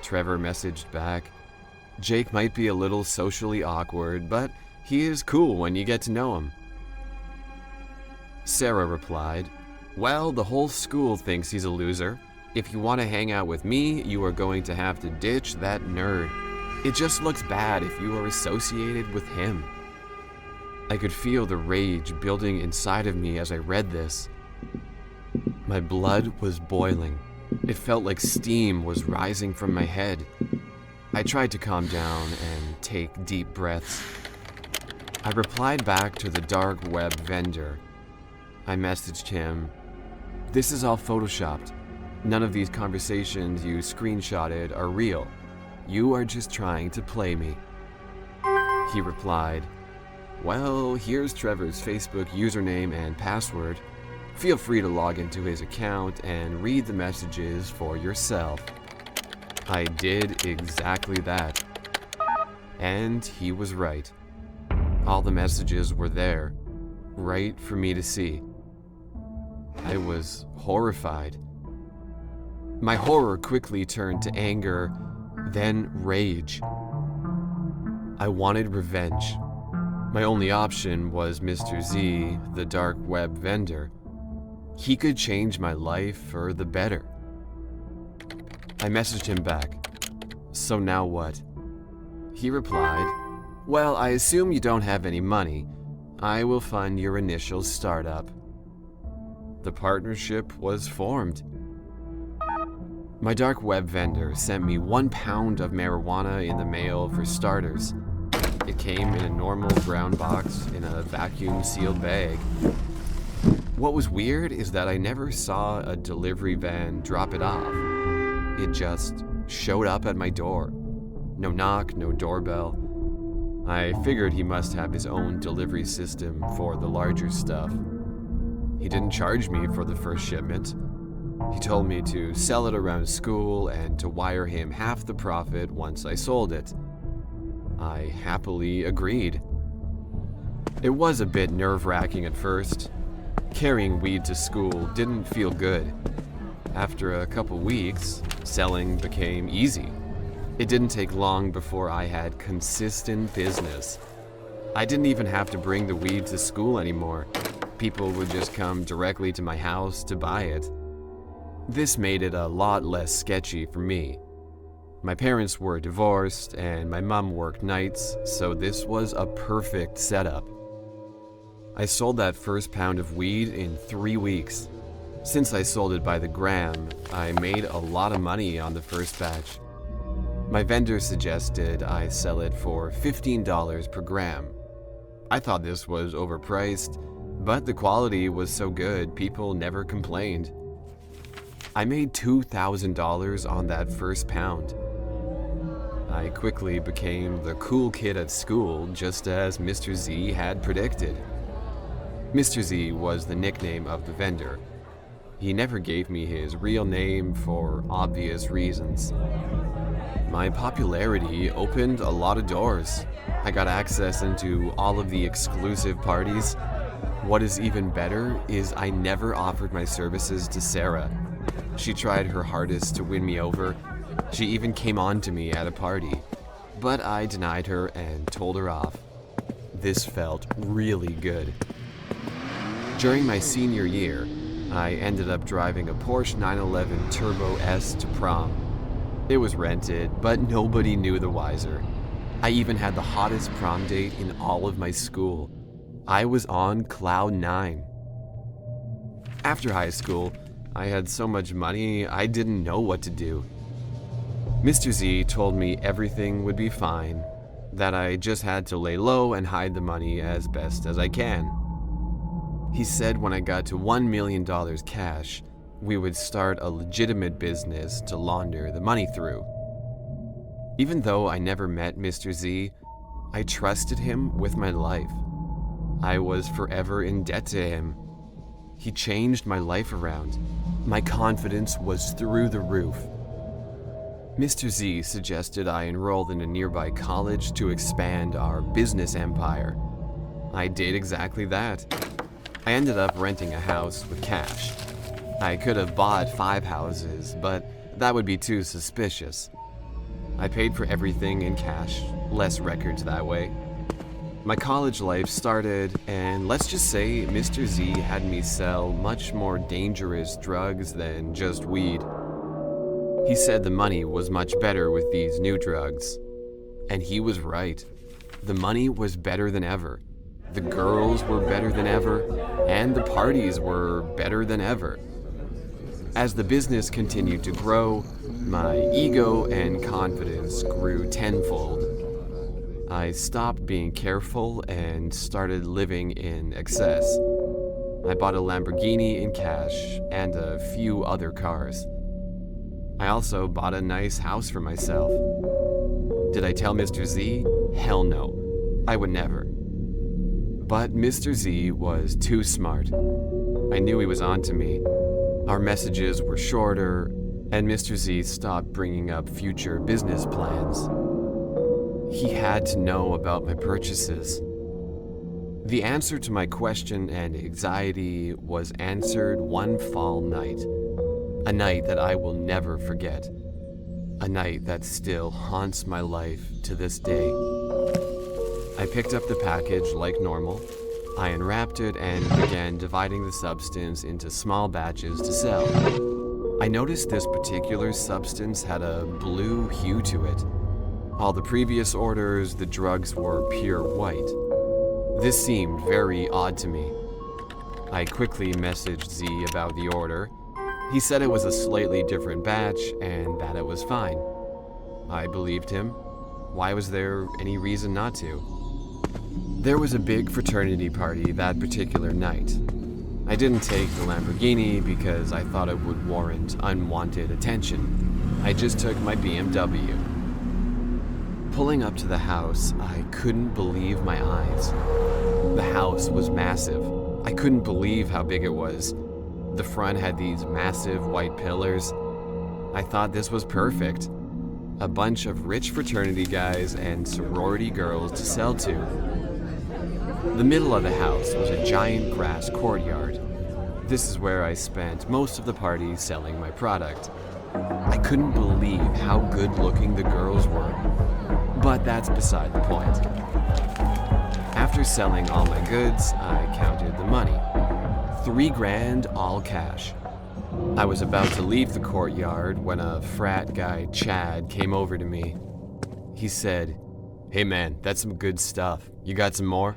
Trevor messaged back, "Jake might be a little socially awkward, but he is cool when you get to know him." Sarah replied, "Well, the whole school thinks he's a loser. If you want to hang out with me, you are going to have to ditch that nerd. It just looks bad if you are associated with him." I could feel the rage building inside of me as I read this. My blood was boiling. It felt like steam was rising from my head. I tried to calm down and take deep breaths. I replied back to the dark web vendor. I messaged him, "This is all photoshopped. None of these conversations you screenshotted are real. You are just trying to play me." He replied, "Well, here's Trevor's Facebook username and password. Feel free to log into his account and read the messages for yourself." I did exactly that. And he was right. All the messages were there, right for me to see. I was horrified. My horror quickly turned to anger, then rage. I wanted revenge. My only option was Mr. Z, the dark web vendor. He could change my life for the better. I messaged him back, "So now what?" He replied, "Well, I assume you don't have any money. I will fund your initial startup." The partnership was formed. My dark web vendor sent me 1 pound of marijuana in the mail for starters. It came in a normal brown box in a vacuum-sealed bag. What was weird is that I never saw a delivery van drop it off. It just showed up at my door. No knock, no doorbell. I figured he must have his own delivery system for the larger stuff. He didn't charge me for the first shipment. He told me to sell it around school and to wire him half the profit once I sold it. I happily agreed. It was a bit nerve-wracking at first. Carrying weed to school didn't feel good. After a couple weeks, selling became easy. It didn't take long before I had consistent business. I didn't even have to bring the weed to school anymore. People would just come directly to my house to buy it. This made it a lot less sketchy for me. My parents were divorced and my mom worked nights, so this was a perfect setup. I sold that first pound of weed in 3 weeks. Since I sold it by the gram, I made a lot of money on the first batch. My vendor suggested I sell it for $15 per gram. I thought this was overpriced, but the quality was so good people never complained. I made $2,000 on that first pound. I quickly became the cool kid at school, just as Mr. Z had predicted. Mr. Z was the nickname of the vendor. He never gave me his real name for obvious reasons. My popularity opened a lot of doors. I got access into all of the exclusive parties. What is even better is I never offered my services to Sarah. She tried her hardest to win me over. She even came on to me at a party, but I denied her and told her off. This felt really good. During my senior year, I ended up driving a Porsche 911 Turbo S to prom. It was rented, but nobody knew the wiser. I even had the hottest prom date in all of my school. I was on cloud 9. After high school, I had so much money I didn't know what to do. Mr. Z told me everything would be fine, that I just had to lay low and hide the money as best as I can. He said when I got to $1 million cash, we would start a legitimate business to launder the money through. Even though I never met Mr. Z, I trusted him with my life. I was forever in debt to him. He changed my life around. My confidence was through the roof. Mr. Z suggested I enroll in a nearby college to expand our business empire. I did exactly that. I ended up renting a house with cash. I could have bought 5 houses, but that would be too suspicious. I paid for everything in cash, less records that way. My college life started, and let's just say Mr. Z had me sell much more dangerous drugs than just weed. He said the money was much better with these new drugs. And he was right. The money was better than ever. The girls were better than ever, and the parties were better than ever. As the business continued to grow, my ego and confidence grew tenfold. I stopped being careful and started living in excess. I bought a Lamborghini in cash and a few other cars. I also bought a nice house for myself. Did I tell Mr. Z? Hell no. I would never. But Mr. Z was too smart. I knew he was onto me. Our messages were shorter, and Mr. Z stopped bringing up future business plans. He had to know about my purchases. The answer to my question and anxiety was answered one fall night. A night that I will never forget. A night that still haunts my life to this day. I picked up the package like normal. I unwrapped it and began dividing the substance into small batches to sell. I noticed this particular substance had a blue hue to it. All the previous orders, the drugs were pure white. This seemed very odd to me. I quickly messaged Z about the order. He said it was a slightly different batch and that it was fine. I believed him. Why was there any reason not to? There was a big fraternity party that particular night. I didn't take the Lamborghini because I thought it would warrant unwanted attention. I just took my BMW. Pulling up to the house, I couldn't believe my eyes. The house was massive. I couldn't believe how big it was. The front had these massive white pillars. I thought this was perfect. A bunch of rich fraternity guys and sorority girls to sell to. The middle of the house was a giant grass courtyard. This is where I spent most of the party selling my product. I couldn't believe how good looking the girls were, but that's beside the point. After selling all my goods, I counted the money. $3,000 all cash. I was about to leave the courtyard when a frat guy, Chad, came over to me. He said, "Hey man, that's some good stuff. You got some more?"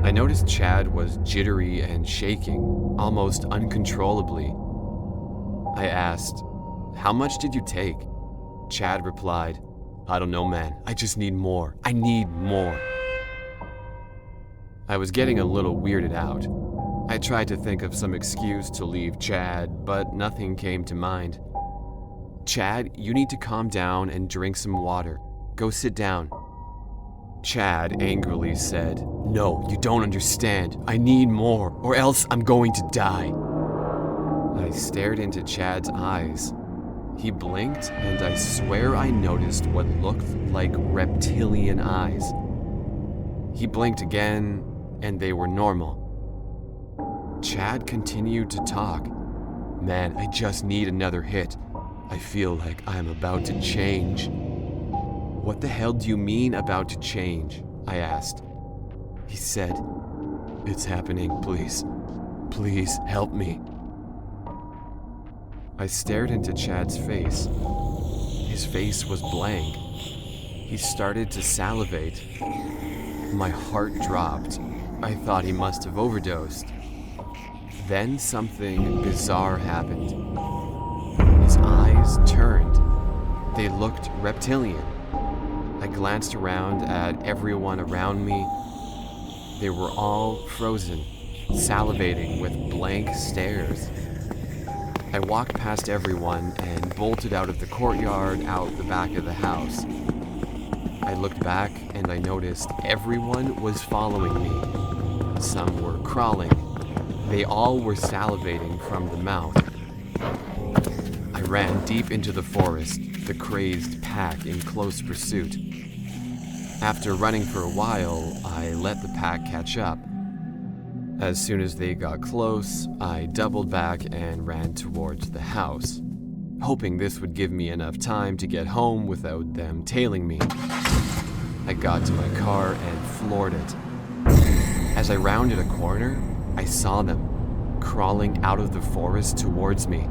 I noticed Chad was jittery and shaking, almost uncontrollably. I asked, "How much did you take?" Chad replied, "I don't know, man. I just need more. I need more." I was getting a little weirded out. I tried to think of some excuse to leave Chad, but nothing came to mind. "Chad, you need to calm down and drink some water. Go sit down." Chad angrily said, "No, you don't understand. I need more, or else I'm going to die." I stared into Chad's eyes. He blinked, and I swear I noticed what looked like reptilian eyes. He blinked again, and they were normal. Chad continued to talk. "Man, I just need another hit. I feel like I'm about to change." "What the hell do you mean about to change?" I asked. He said, "It's happening, please. Please help me." I stared into Chad's face. His face was blank. He started to salivate. My heart dropped. I thought he must have overdosed. Then something bizarre happened. His eyes turned. They looked reptilian. I glanced around at everyone around me. They were all frozen, salivating with blank stares. I walked past everyone and bolted out of the courtyard, out the back of the house. I looked back and I noticed everyone was following me. Some were crawling. They all were salivating from the mouth. I ran deep into the forest, the crazed pack in close pursuit. After running for a while, I let the pack catch up. As soon as they got close, I doubled back and ran towards the house, hoping this would give me enough time to get home without them tailing me. I got to my car and floored it. As I rounded a corner, I saw them, crawling out of the forest towards me.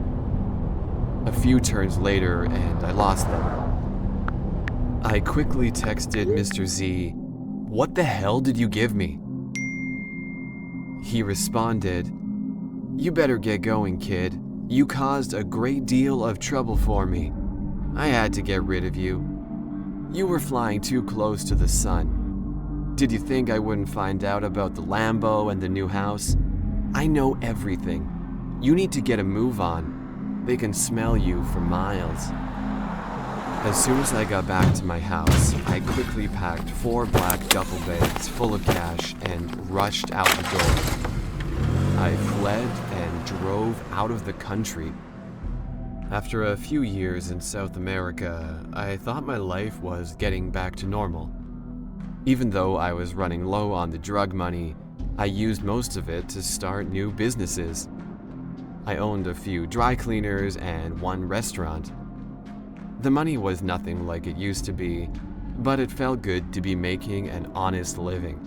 A few turns later, and I lost them. I quickly texted Mr. Z, "What the hell did you give me?" He responded, "You better get going, kid. You caused a great deal of trouble for me. I had to get rid of you. You were flying too close to the sun. Did you think I wouldn't find out about the Lambo and the new house? I know everything. You need to get a move on. They can smell you for miles." As soon as I got back to my house, I quickly packed 4 black duffel bags full of cash and rushed out the door. I fled and drove out of the country. After a few years in South America, I thought my life was getting back to normal. Even though I was running low on the drug money, I used most of it to start new businesses. I owned a few dry cleaners and 1 restaurant. The money was nothing like it used to be, but it felt good to be making an honest living.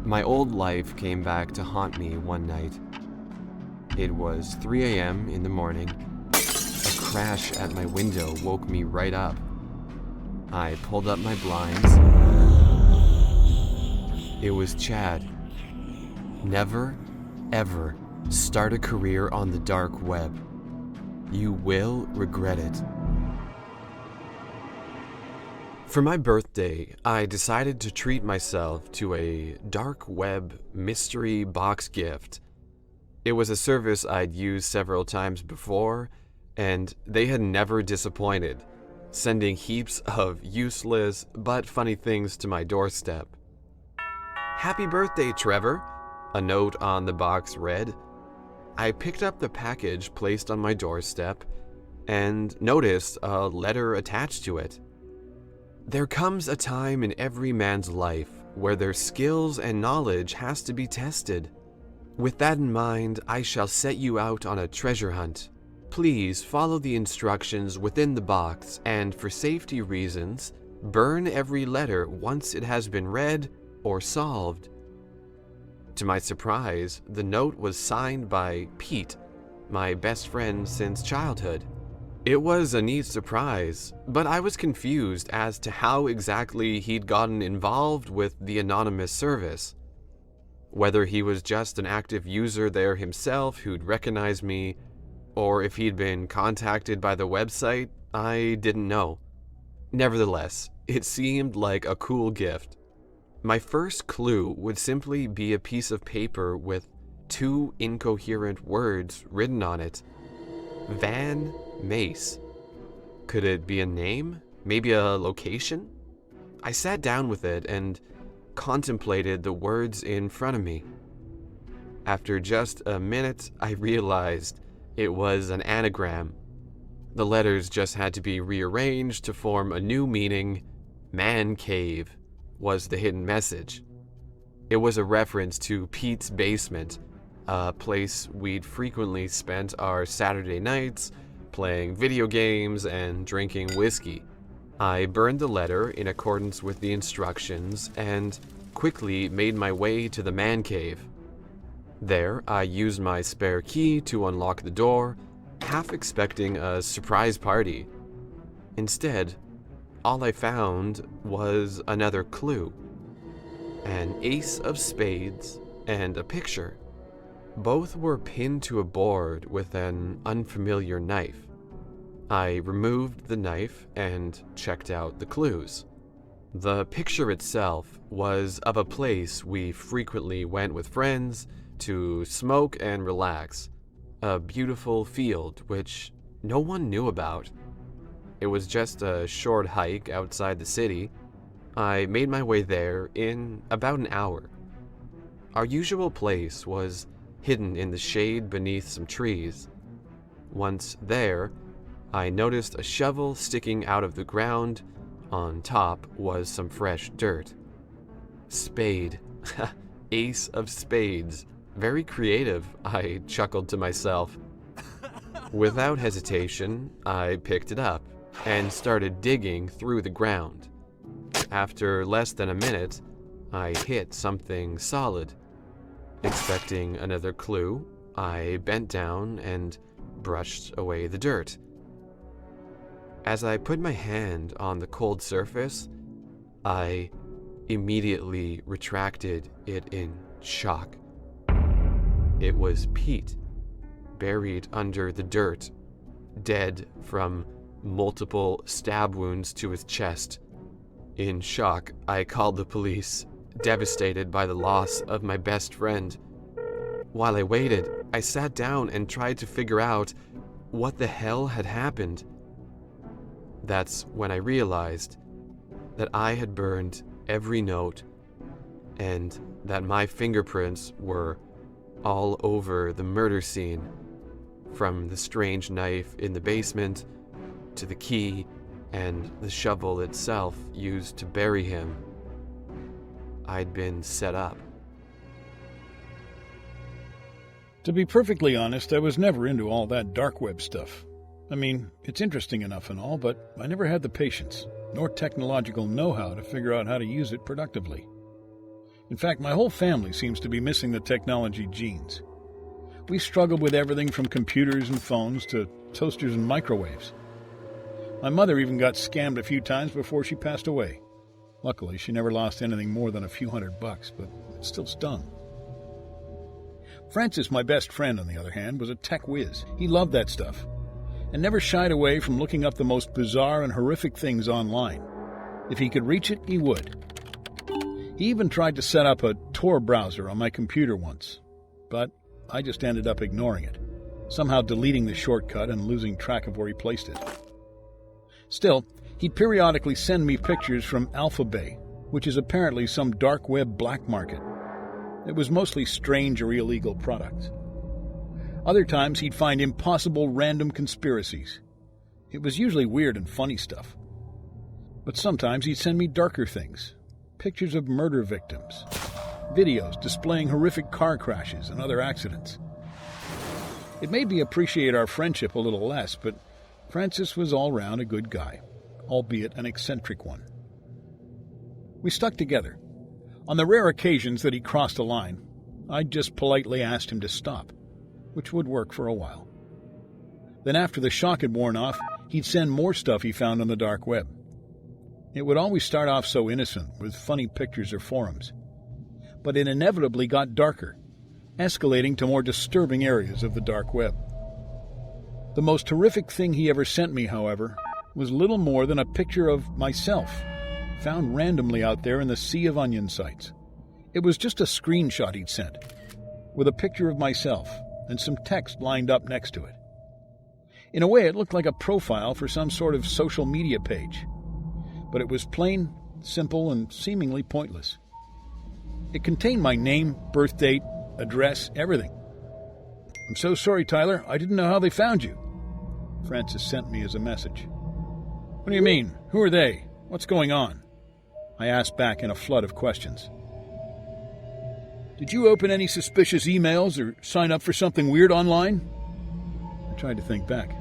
My old life came back to haunt me one night. It was 3 a.m. in the morning. A crash at my window woke me right up. I pulled up my blinds. It was Chad. Never, ever start a career on the dark web. You will regret it. For my birthday, I decided to treat myself to a dark web mystery box gift. It was a service I'd used several times before, and they had never disappointed, sending heaps of useless but funny things to my doorstep. "Happy birthday, Trevor," a note on the box read. I picked up the package placed on my doorstep and noticed a letter attached to it. There comes a time in every man's life where their skills and knowledge has to be tested. With that in mind, I shall set you out on a treasure hunt. Please follow the instructions within the box and, for safety reasons, burn every letter once it has been read or solved. To my surprise, the note was signed by Pete, my best friend since childhood. It was a neat surprise, but I was confused as to how exactly he'd gotten involved with the anonymous service. Whether he was just an active user there himself who'd recognize me, or if he'd been contacted by the website, I didn't know. Nevertheless, it seemed like a cool gift. My first clue would simply be a piece of paper with 2 incoherent words written on it. Van Mace. Could it be a name? Maybe a location? I sat down with it and contemplated the words in front of me. After just a minute, I realized it was an anagram. The letters just had to be rearranged to form a new meaning. Man cave was the hidden message. It was a reference to Pete's basement, a place we'd frequently spent our Saturday nights playing video games and drinking whiskey. I burned the letter in accordance with the instructions and quickly made my way to the man cave. There, I used my spare key to unlock the door, half expecting a surprise party. Instead, all I found was another clue. An ace of spades and a picture. Both were pinned to a board with an unfamiliar knife. I removed the knife and checked out the clues. The picture itself was of a place we frequently went with friends to smoke and relax. A beautiful field which no one knew about. It was just a short hike outside the city. I made my way there in about an hour. Our usual place was hidden in the shade beneath some trees. Once there, I noticed a shovel sticking out of the ground. On top was some fresh dirt. Spade. Ace of spades. Very creative, I chuckled to myself. Without hesitation, I picked it up and started digging through the ground. After less than a minute, I hit something solid. Expecting another clue, I bent down and brushed away the dirt. As I put my hand on the cold surface, I immediately retracted it in shock. It was Pete, buried under the dirt, dead from multiple stab wounds to his chest. In shock, I called the police, devastated by the loss of my best friend. While I waited, I sat down and tried to figure out what the hell had happened. That's when I realized that I had burned every note and that my fingerprints were all over the murder scene, from the strange knife in the basement to the key and the shovel itself used to bury him. I'd been set up. To be perfectly honest, I was never into all that dark web stuff. I mean, it's interesting enough and all, but I never had the patience, nor technological know-how to figure out how to use it productively. In fact, my whole family seems to be missing the technology genes. We struggle with everything from computers and phones to toasters and microwaves. My mother even got scammed a few times before she passed away. Luckily, she never lost anything more than a few $100, but it still stung. Francis, my best friend, on the other hand, was a tech whiz. He loved that stuff, and never shied away from looking up the most bizarre and horrific things online. If he could reach it, he would. He even tried to set up a Tor browser on my computer once, but I just ended up ignoring it, somehow deleting the shortcut and losing track of where he placed it. Still, he'd periodically send me pictures from Alpha Bay, which is apparently some dark web black market. It was mostly strange or illegal products. Other times he'd find impossible random conspiracies. It was usually weird and funny stuff. But sometimes he'd send me darker things, pictures of murder victims, videos displaying horrific car crashes and other accidents. It made me appreciate our friendship a little less, but Francis was all round a good guy, albeit an eccentric one. We stuck together. On the rare occasions that he crossed a line, I'd just politely asked him to stop, which would work for a while. Then after the shock had worn off, he'd send more stuff he found on the dark web. It would always start off so innocent, with funny pictures or forums. But it inevitably got darker, escalating to more disturbing areas of the dark web. The most horrific thing he ever sent me, however, was little more than a picture of myself, found randomly out there in the sea of onion sites. It was just a screenshot he'd sent, with a picture of myself and some text lined up next to it. In a way, it looked like a profile for some sort of social media page, but it was plain, simple, and seemingly pointless. It contained my name, birth date, address, everything. "I'm so sorry, Tyler. I didn't know how they found you," Francis sent me as a message. "What do you mean? Who are they? What's going on?" I asked back in a flood of questions. "Did you open any suspicious emails or sign up for something weird online?" I tried to think back.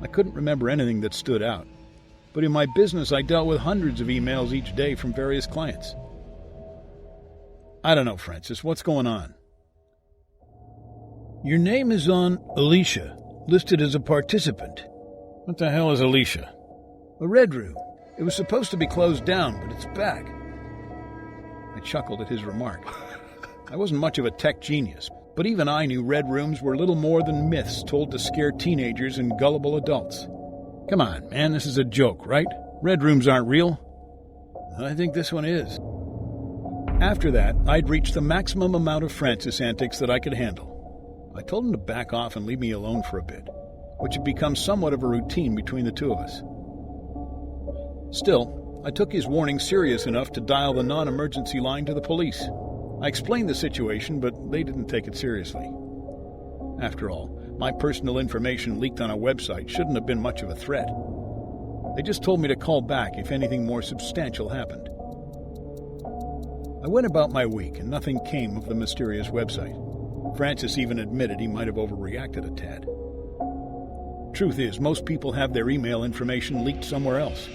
I couldn't remember anything that stood out, but in my business I dealt with hundreds of emails each day from various clients. "I don't know, Francis. What's going on?" "Your name is on Alicia, listed as a participant." "What the hell is Alicia?" "A red room. It was supposed to be closed down, but it's back." I chuckled at his remark. I wasn't much of a tech genius, but even I knew red rooms were little more than myths told to scare teenagers and gullible adults. "Come on, man, this is a joke, right? Red rooms aren't real." "I think this one is." After that, I'd reached the maximum amount of Francis antics that I could handle. I told him to back off and leave me alone for a bit, which had become somewhat of a routine between the two of us. Still, I took his warning serious enough to dial the non-emergency line to the police. I explained the situation, but they didn't take it seriously. After all, my personal information leaked on a website shouldn't have been much of a threat. They just told me to call back if anything more substantial happened. I went about my week, and nothing came of the mysterious website. Francis even admitted he might have overreacted a tad. Truth is, most people have their email information leaked somewhere else.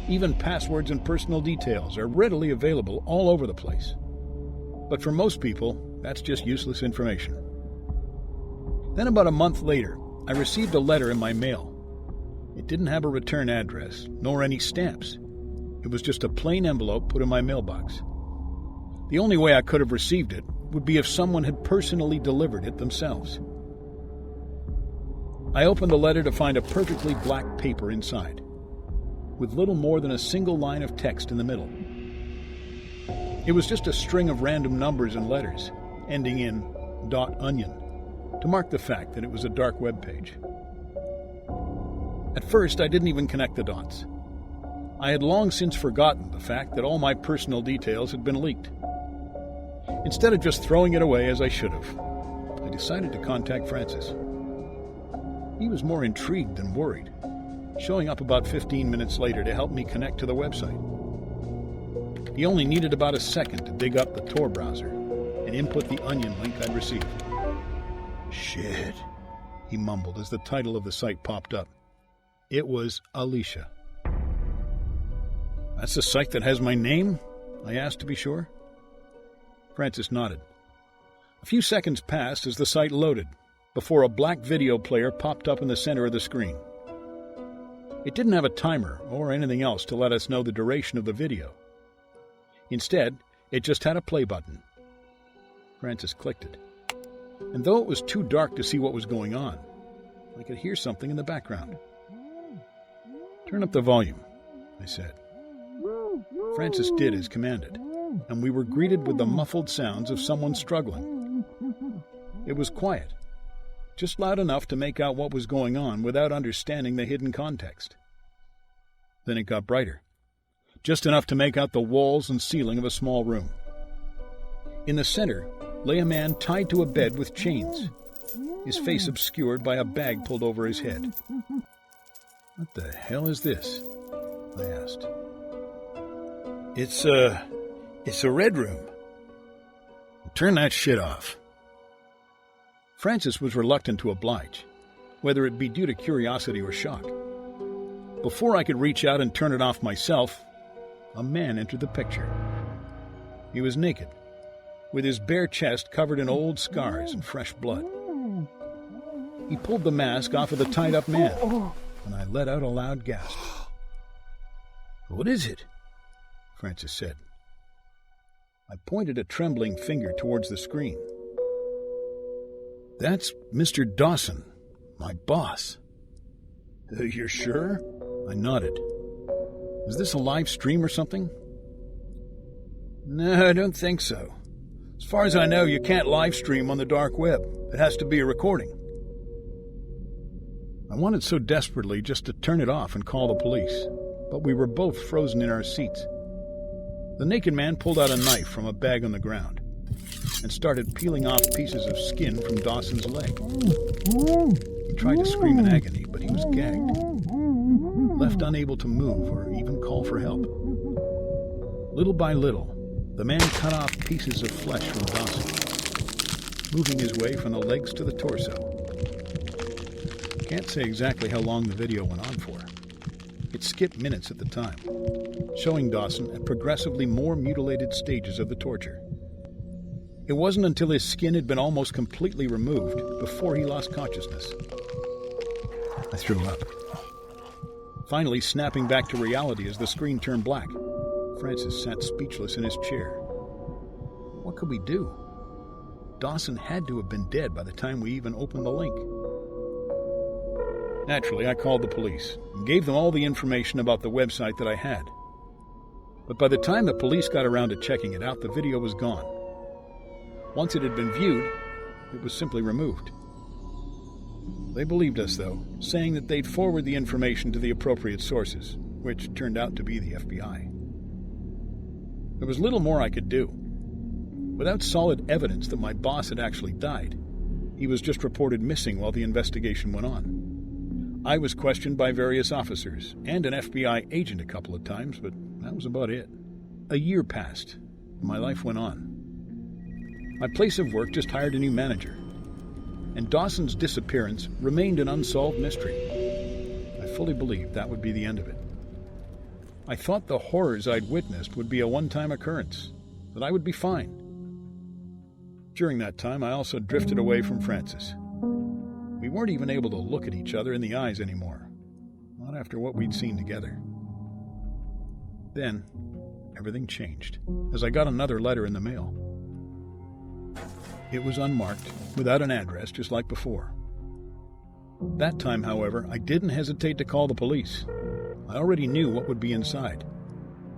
Even passwords and personal details are readily available all over the place. But for most people, that's just useless information. Then about a month later, I received a letter in my mail. It didn't have a return address, nor any stamps. It was just a plain envelope put in my mailbox. The only way I could have received it would be if someone had personally delivered it themselves. I opened the letter to find a perfectly black paper inside, with little more than a single line of text in the middle. It was just a string of random numbers and letters, ending in .onion, to mark the fact that it was a dark web page. At first, I didn't even connect the dots. I had long since forgotten the fact that all my personal details had been leaked. Instead of just throwing it away as I should have, I decided to contact Francis. He was more intrigued than worried, showing up about 15 minutes later to help me connect to the website. He only needed about a second to dig up the Tor browser and input the onion link I'd received. "Shit," he mumbled as the title of the site popped up. It was Alicia. "That's the site that has my name?" I asked to be sure. Francis nodded. A few seconds passed as the site loaded, before a black video player popped up in the center of the screen. It didn't have a timer or anything else to let us know the duration of the video. Instead, it just had a play button. Francis clicked it. And though it was too dark to see what was going on, I could hear something in the background. "Turn up the volume," I said. Francis did as commanded, and we were greeted with the muffled sounds of someone struggling. It was quiet, just loud enough to make out what was going on without understanding the hidden context. Then it got brighter, just enough to make out the walls and ceiling of a small room. In the center lay a man tied to a bed with chains, his face obscured by a bag pulled over his head. "What the hell is this?" I asked. It's a red room." "Turn that shit off." Francis was reluctant to oblige, whether it be due to curiosity or shock. Before I could reach out and turn it off myself, a man entered the picture. He was naked, with his bare chest covered in old scars and fresh blood. He pulled the mask off of the tied-up man, and I let out a loud gasp. "What is it?" Francis said. I pointed a trembling finger towards the screen. "That's Mr. Dawson, my boss." "You're sure?" I nodded. "Is this a live stream or something?" "No, I don't think so. As far as I know, you can't live stream on the dark web. It has to be a recording." I wanted so desperately just to turn it off and call the police, but we were both frozen in our seats. The naked man pulled out a knife from a bag on the ground and started peeling off pieces of skin from Dawson's leg. He tried to scream in agony, but he was gagged, left unable to move or even call for help. Little by little, the man cut off pieces of flesh from Dawson, moving his way from the legs to the torso. Can't say exactly how long the video went on for. It skipped minutes at the time, showing Dawson at progressively more mutilated stages of the torture. It wasn't until his skin had been almost completely removed before he lost consciousness. I threw up. Finally snapping back to reality as the screen turned black, Francis sat speechless in his chair. What could we do? Dawson had to have been dead by the time we even opened the link. Naturally, I called the police and gave them all the information about the website that I had. But by the time the police got around to checking it out, the video was gone. Once it had been viewed, it was simply removed. They believed us, though, saying that they'd forward the information to the appropriate sources, which turned out to be the FBI. There was little more I could do. Without solid evidence that my boss had actually died, he was just reported missing while the investigation went on. I was questioned by various officers and an FBI agent a couple of times, but that was about it. A year passed, and my life went on. My place of work just hired a new manager, and Dawson's disappearance remained an unsolved mystery. I fully believed that would be the end of it. I thought the horrors I'd witnessed would be a one-time occurrence, that I would be fine. During that time, I also drifted away from Francis. We weren't even able to look at each other in the eyes anymore, not after what we'd seen together. Then, everything changed, as I got another letter in the mail. It was unmarked, without an address, just like before. That time, however, I didn't hesitate to call the police. I already knew what would be inside,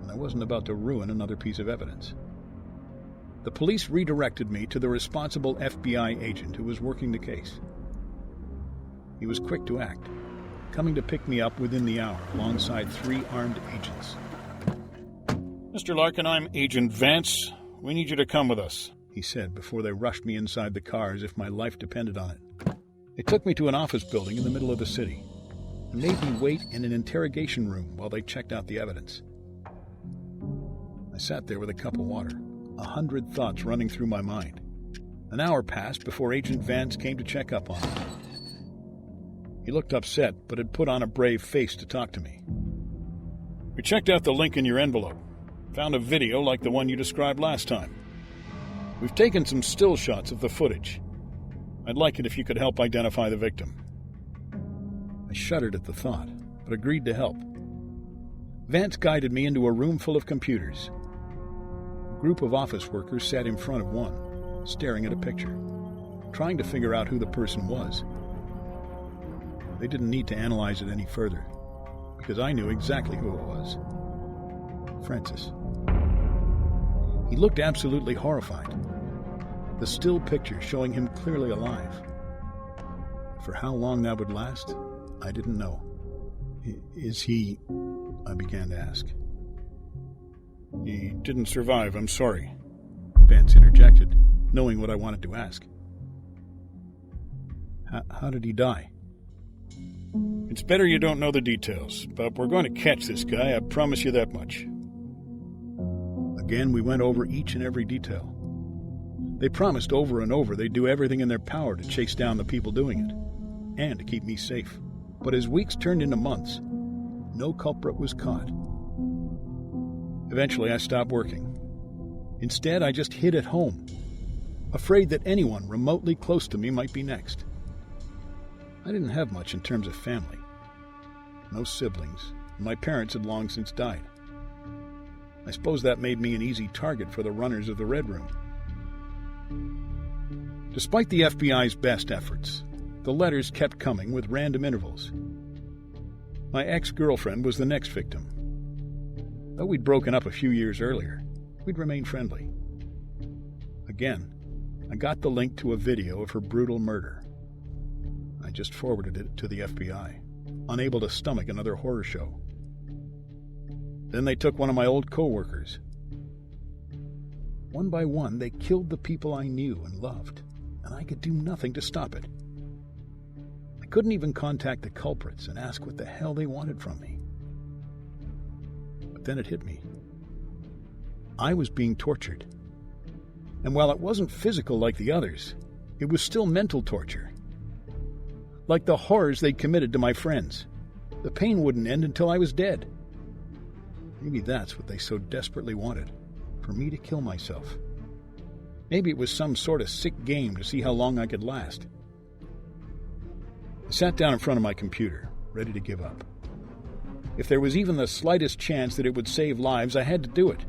and I wasn't about to ruin another piece of evidence. The police redirected me to the responsible FBI agent who was working the case. He was quick to act, coming to pick me up within the hour alongside 3 armed agents. "Mr. Larkin, I'm Agent Vance. We need you to come with us," he said before they rushed me inside the car as if my life depended on it. They took me to an office building in the middle of the city and made me wait in an interrogation room while they checked out the evidence. I sat there with a cup of water, 100 thoughts running through my mind. An hour passed before Agent Vance came to check up on me. He looked upset, but had put on a brave face to talk to me. "We checked out the link in your envelope. Found a video like the one you described last time. We've taken some still shots of the footage. I'd like it if you could help identify the victim." I shuddered at the thought, but agreed to help. Vance guided me into a room full of computers. A group of office workers sat in front of one, staring at a picture. trying to figure out who the person was. They didn't need to analyze it any further, because I knew exactly who it was. Francis. He looked absolutely horrified. The still picture showing him clearly alive. For how long that would last, I didn't know. Is he... I began to ask. He didn't survive, I'm sorry, Vance interjected, knowing what I wanted to ask. How did he die? It's better you don't know the details, but we're going to catch this guy, I promise you that much. Again, we went over each and every detail. They promised over and over they'd do everything in their power to chase down the people doing it, and to keep me safe. But as weeks turned into months, no culprit was caught. Eventually, I stopped working. Instead, I just hid at home, afraid that anyone remotely close to me might be next. I didn't have much in terms of family. No siblings. My parents had long since died. I suppose that made me an easy target for the runners of the Red Room. Despite the FBI's best efforts, the letters kept coming with random intervals. My ex-girlfriend was the next victim. Though we'd broken up a few years earlier, we'd remained friendly. Again, I got the link to a video of her brutal murder. I just forwarded it to the FBI, unable to stomach another horror show. Then they took one of my old co-workers. One by one, they killed the people I knew and loved, and I could do nothing to stop it. I couldn't even contact the culprits and ask what the hell they wanted from me. But then it hit me. I was being tortured. And while it wasn't physical like the others, it was still mental torture. Like the horrors they'd committed to my friends. The pain wouldn't end until I was dead. Maybe that's what they so desperately wanted, for me to kill myself. Maybe it was some sort of sick game to see how long I could last. I sat down in front of my computer, ready to give up. If there was even the slightest chance that it would save lives, I had to do it.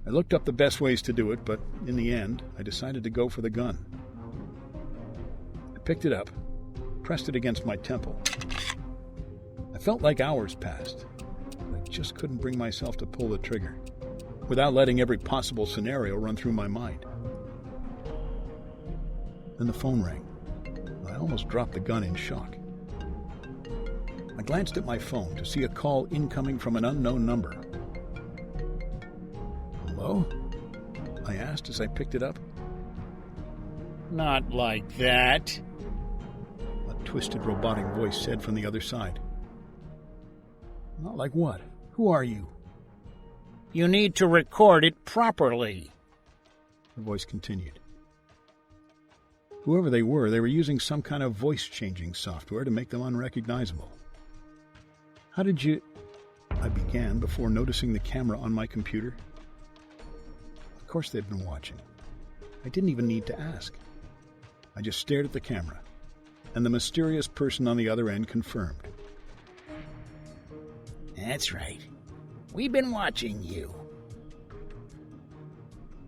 I looked up the best ways to do it, but in the end, I decided to go for the gun. I picked it up, pressed it against my temple. I felt like hours passed, but I just couldn't bring myself to pull the trigger, without letting every possible scenario run through my mind. Then the phone rang. I almost dropped the gun in shock. I glanced at my phone to see a call incoming from an unknown number. Hello? I asked as I picked it up. Not like that. A twisted robotic voice said from the other side. Not like what? Who are you? You need to record it properly. The voice continued. Whoever they were using some kind of voice-changing software to make them unrecognizable. How did you... I began before noticing the camera on my computer. Of course they'd been watching. I didn't even need to ask. I just stared at the camera, and the mysterious person on the other end confirmed. That's right. We've been watching you.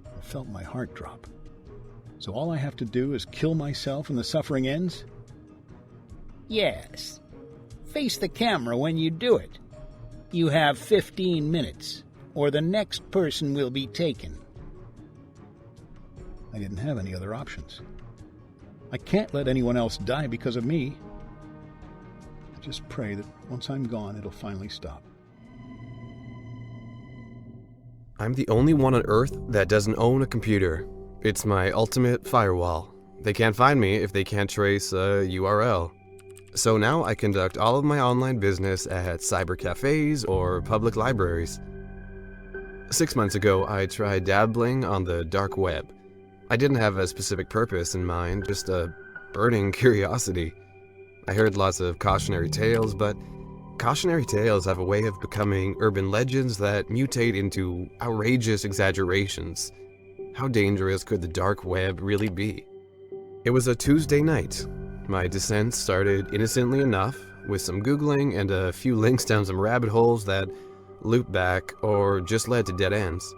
I felt my heart drop. So all I have to do is kill myself and the suffering ends? Yes. Face the camera when you do it. You have 15 minutes, or the next person will be taken. I didn't have any other options. I can't let anyone else die because of me. I just pray that once I'm gone, it'll finally stop. I'm the only one on Earth that doesn't own a computer. It's my ultimate firewall. They can't find me if they can't trace a URL. So now I conduct all of my online business at cyber cafes or public libraries. 6 months ago, I tried dabbling on the dark web. I didn't have a specific purpose in mind, just a burning curiosity. I heard lots of cautionary tales, but cautionary tales have a way of becoming urban legends that mutate into outrageous exaggerations. How dangerous could the dark web really be? It was a Tuesday night. My descent started innocently enough, with some Googling and a few links down some rabbit holes that looped back or just led to dead ends.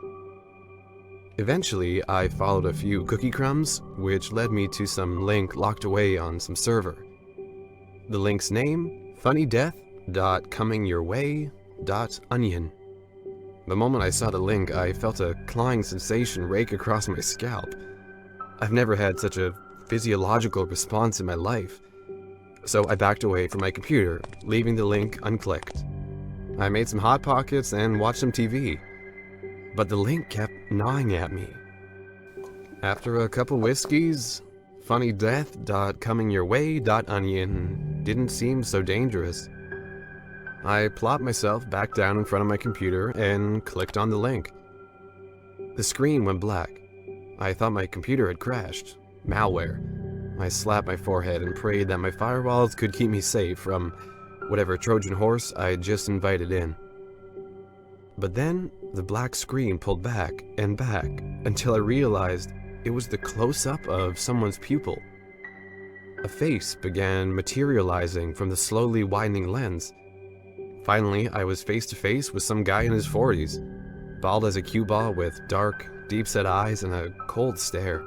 Eventually, I followed a few cookie crumbs, which led me to some link locked away on some server. The link's name, funnydeath.comingyourway.onion. The moment I saw the link, I felt a clawing sensation rake across my scalp. I've never had such a physiological response in my life. So I backed away from my computer, leaving the link unclicked. I made some Hot Pockets and watched some TV. But the link kept gnawing at me. After a couple whiskeys, funnydeath.comingyourway.onion didn't seem so dangerous. I plopped myself back down in front of my computer and clicked on the link. The screen went black. I thought my computer had crashed. Malware. I slapped my forehead and prayed that my firewalls could keep me safe from whatever Trojan horse I had just invited in. But then, the black screen pulled back and back until I realized it was the close-up of someone's pupil. A face began materializing from the slowly widening lens. Finally, I was face to face with some guy in his 40s, bald as a cue ball with dark, deep-set eyes and a cold stare.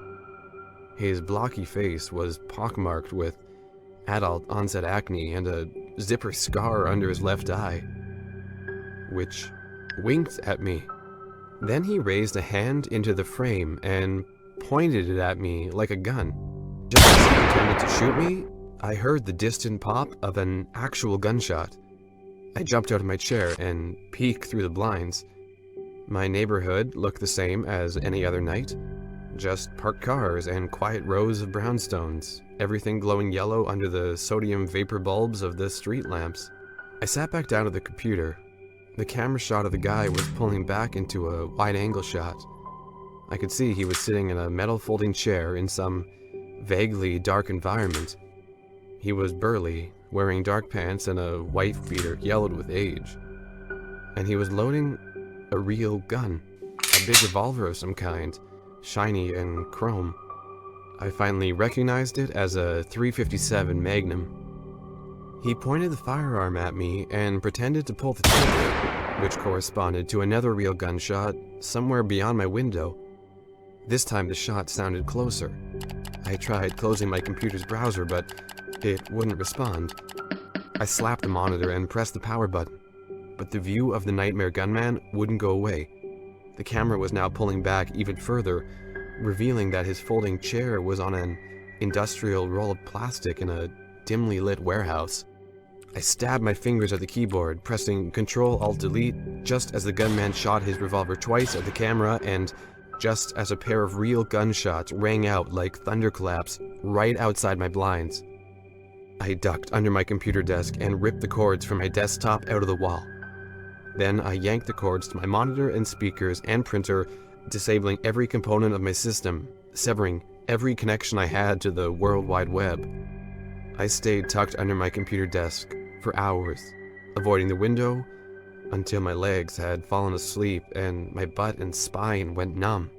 His blocky face was pockmarked with adult-onset acne and a zipper scar under his left eye, which winked at me. Then he raised a hand into the frame and pointed it at me like a gun. Just as he intended to shoot me, I heard the distant pop of an actual gunshot. I jumped out of my chair and peeked through the blinds. My neighborhood looked the same as any other night. Just parked cars and quiet rows of brownstones, everything glowing yellow under the sodium vapor bulbs of the street lamps. I sat back down at the computer. The camera shot of the guy was pulling back into a wide-angle shot. I could see he was sitting in a metal folding chair in some vaguely dark environment. He was burly, wearing dark pants and a wife beater yellowed with age. And he was loading a real gun, a big revolver of some kind, shiny and chrome. I finally recognized it as a .357 Magnum. He pointed the firearm at me and pretended to pull the trigger, which corresponded to another real gunshot somewhere beyond my window. This time the shot sounded closer. I tried closing my computer's browser, but it wouldn't respond. I slapped the monitor and pressed the power button, but the view of the nightmare gunman wouldn't go away. The camera was now pulling back even further, revealing that his folding chair was on an industrial roll of plastic in a dimly lit warehouse. I stabbed my fingers at the keyboard, pressing Ctrl-Alt-Delete just as the gunman shot his revolver twice at the camera and just as a pair of real gunshots rang out like thunderclaps right outside my blinds. I ducked under my computer desk and ripped the cords from my desktop out of the wall. Then I yanked the cords to my monitor and speakers and printer, disabling every component of my system, severing every connection I had to the World Wide Web. I stayed tucked under my computer desk for hours, avoiding the window until my legs had fallen asleep and my butt and spine went numb.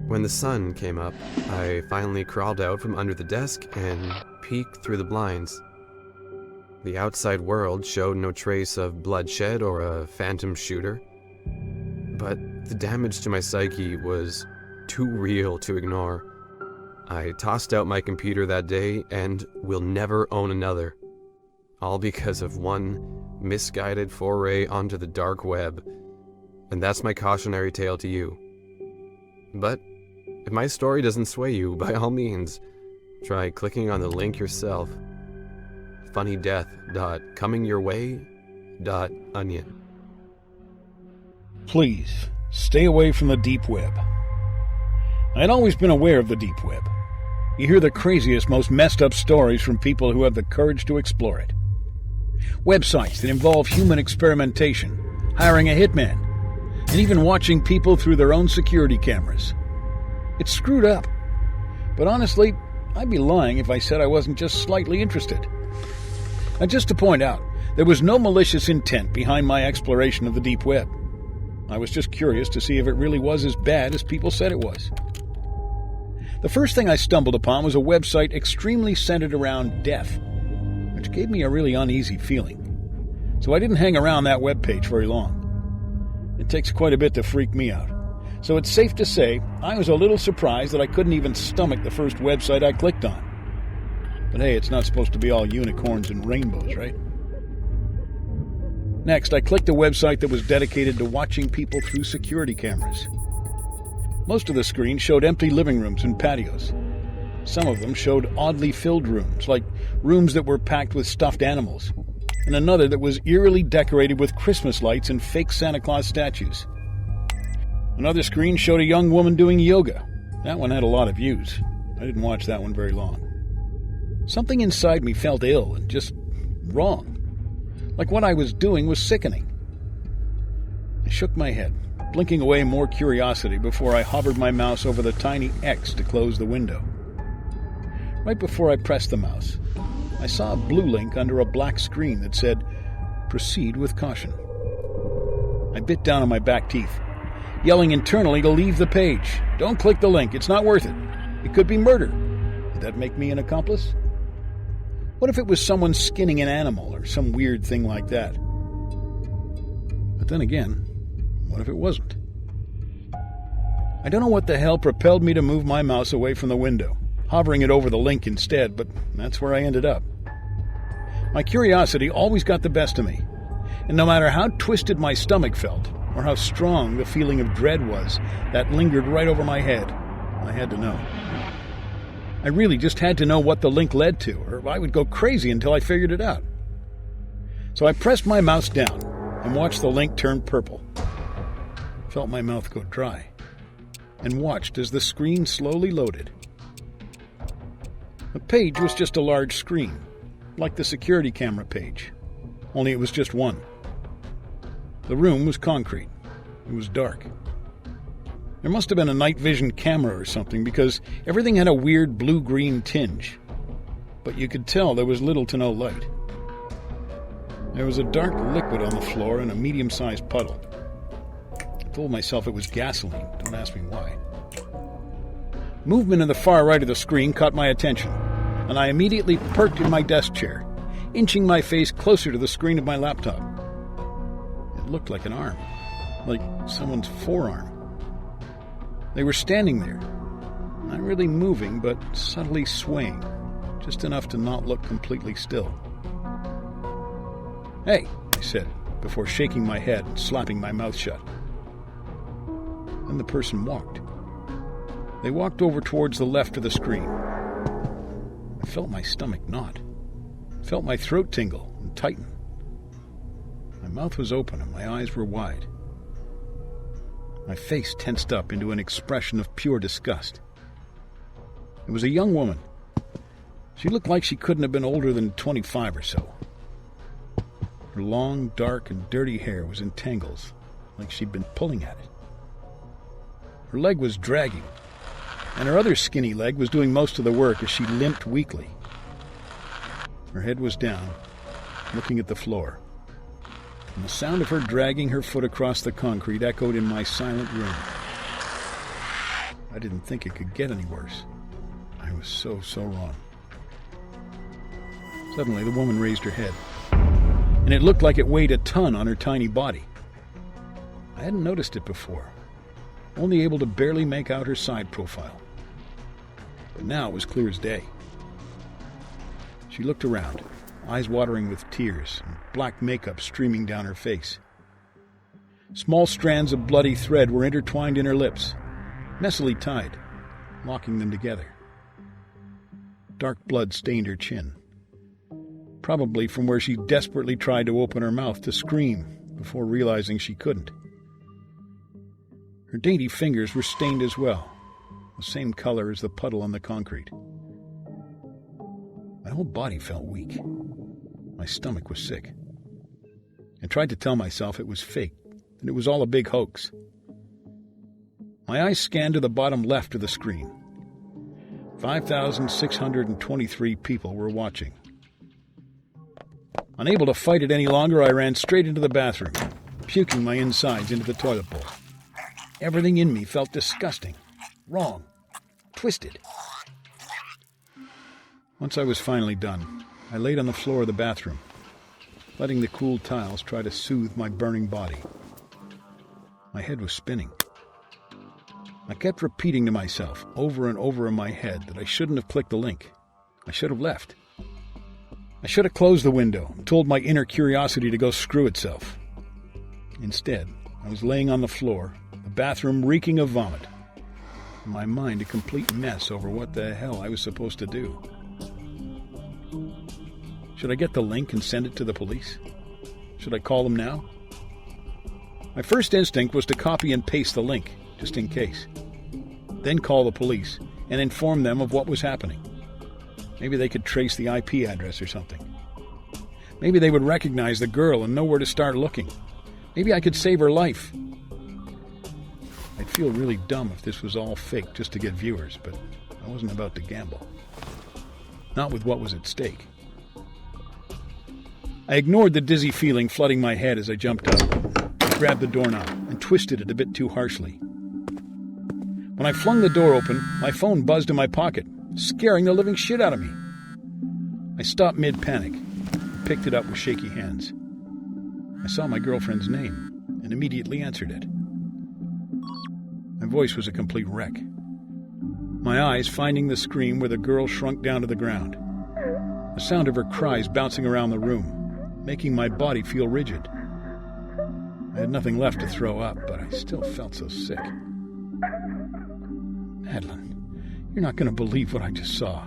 When the sun came up, I finally crawled out from under the desk and peeked through the blinds. The outside world showed no trace of bloodshed or a phantom shooter, but the damage to my psyche was too real to ignore. I tossed out my computer that day and will never own another, all because of one misguided foray onto the dark web, and that's my cautionary tale to you. But if my story doesn't sway you, by all means, try clicking on the link yourself. funnydeath.comingyourway.onion. Please, stay away from the deep web. I'd always been aware of the deep web. You hear the craziest, most messed up stories from people who have the courage to explore it. Websites that involve human experimentation, hiring a hitman, and even watching people through their own security cameras. It's screwed up. But honestly, I'd be lying if I said I wasn't just slightly interested. And just to point out, there was no malicious intent behind my exploration of the deep web. I was just curious to see if it really was as bad as people said it was. The first thing I stumbled upon was a website extremely centered around death, which gave me a really uneasy feeling. So I didn't hang around that webpage very long. It takes quite a bit to freak me out. So it's safe to say I was a little surprised that I couldn't even stomach the first website I clicked on. But hey, it's not supposed to be all unicorns and rainbows, right? Next, I clicked a website that was dedicated to watching people through security cameras. Most of the screen showed empty living rooms and patios. Some of them showed oddly filled rooms, like rooms that were packed with stuffed animals, and another that was eerily decorated with Christmas lights and fake Santa Claus statues. Another screen showed a young woman doing yoga. That one had a lot of views. I didn't watch that one very long. Something inside me felt ill and just wrong. Like what I was doing was sickening. I shook my head, blinking away more curiosity before I hovered my mouse over the tiny X to close the window. Right before I pressed the mouse, I saw a blue link under a black screen that said, "Proceed with caution." I bit down on my back teeth, yelling internally to leave the page. Don't click the link, it's not worth it. It could be murder. Would that make me an accomplice? What if it was someone skinning an animal or some weird thing like that? But then again, what if it wasn't? I don't know what the hell propelled me to move my mouse away from the window, hovering it over the link instead, but that's where I ended up. My curiosity always got the best of me, and no matter how twisted my stomach felt, or how strong the feeling of dread was that lingered right over my head, I had to know. I really just had to know what the link led to, or I would go crazy until I figured it out. So I pressed my mouse down and watched the link turn purple. Felt my mouth go dry, and watched as the screen slowly loaded. The page was just a large screen, like the security camera page, only it was just one. The room was concrete. It was dark. There must have been a night vision camera or something because everything had a weird blue-green tinge. But you could tell there was little to no light. There was a dark liquid on the floor in a medium-sized puddle. I told myself it was gasoline. Don't ask me why. Movement in the far right of the screen caught my attention, and I immediately perked in my desk chair, inching my face closer to the screen of my laptop. It looked like an arm, like someone's forearm. They were standing there, not really moving, but subtly swaying, just enough to not look completely still. "Hey," I said, before shaking my head and slapping my mouth shut. Then the person walked. They walked over towards the left of the screen. I felt my stomach knot, felt my throat tingle and tighten. My mouth was open and my eyes were wide. My face tensed up into an expression of pure disgust. It was a young woman. She looked like she couldn't have been older than 25 or so. Her long, dark, and dirty hair was in tangles, like she'd been pulling at it. Her leg was dragging, and her other skinny leg was doing most of the work as she limped weakly. Her head was down, looking at the floor, and the sound of her dragging her foot across the concrete echoed in my silent room. I didn't think it could get any worse. I was so wrong. Suddenly, the woman raised her head, and it looked like it weighed a ton on her tiny body. I hadn't noticed it before, only able to barely make out her side profile. But now it was clear as day. She looked around, eyes watering with tears, and black makeup streaming down her face. Small strands of bloody thread were intertwined in her lips, messily tied, locking them together. Dark blood stained her chin, probably from where she desperately tried to open her mouth to scream before realizing she couldn't. Her dainty fingers were stained as well, the same color as the puddle on the concrete. My whole body felt weak. My stomach was sick. I tried to tell myself it was fake, that it was all a big hoax. My eyes scanned to the bottom left of the screen. 5,623 people were watching. Unable to fight it any longer, I ran straight into the bathroom, puking my insides into the toilet bowl. Everything in me felt disgusting, wrong, twisted. Once I was finally done, I laid on the floor of the bathroom, letting the cool tiles try to soothe my burning body. My head was spinning. I kept repeating to myself over and over in my head that I shouldn't have clicked the link. I should have left. I should have closed the window and told my inner curiosity to go screw itself. Instead, I was laying on the floor, the bathroom reeking of vomit, and my mind a complete mess over what the hell I was supposed to do. Should I get the link and send it to the police? Should I call them now? My first instinct was to copy and paste the link, just in case. Then call the police and inform them of what was happening. Maybe they could trace the IP address or something. Maybe they would recognize the girl and know where to start looking. Maybe I could save her life. I'd feel really dumb if this was all fake just to get viewers, but I wasn't about to gamble. Not with what was at stake. I ignored the dizzy feeling flooding my head as I jumped up. I grabbed the doorknob and twisted it a bit too harshly. When I flung the door open, my phone buzzed in my pocket, scaring the living shit out of me. I stopped mid-panic and picked it up with shaky hands. I saw my girlfriend's name and immediately answered it. My voice was a complete wreck. My eyes finding the screen where the girl shrunk down to the ground. The sound of her cries bouncing around the room, making my body feel rigid. I had nothing left to throw up, but I still felt so sick. Madeline, you're not going to believe what I just saw.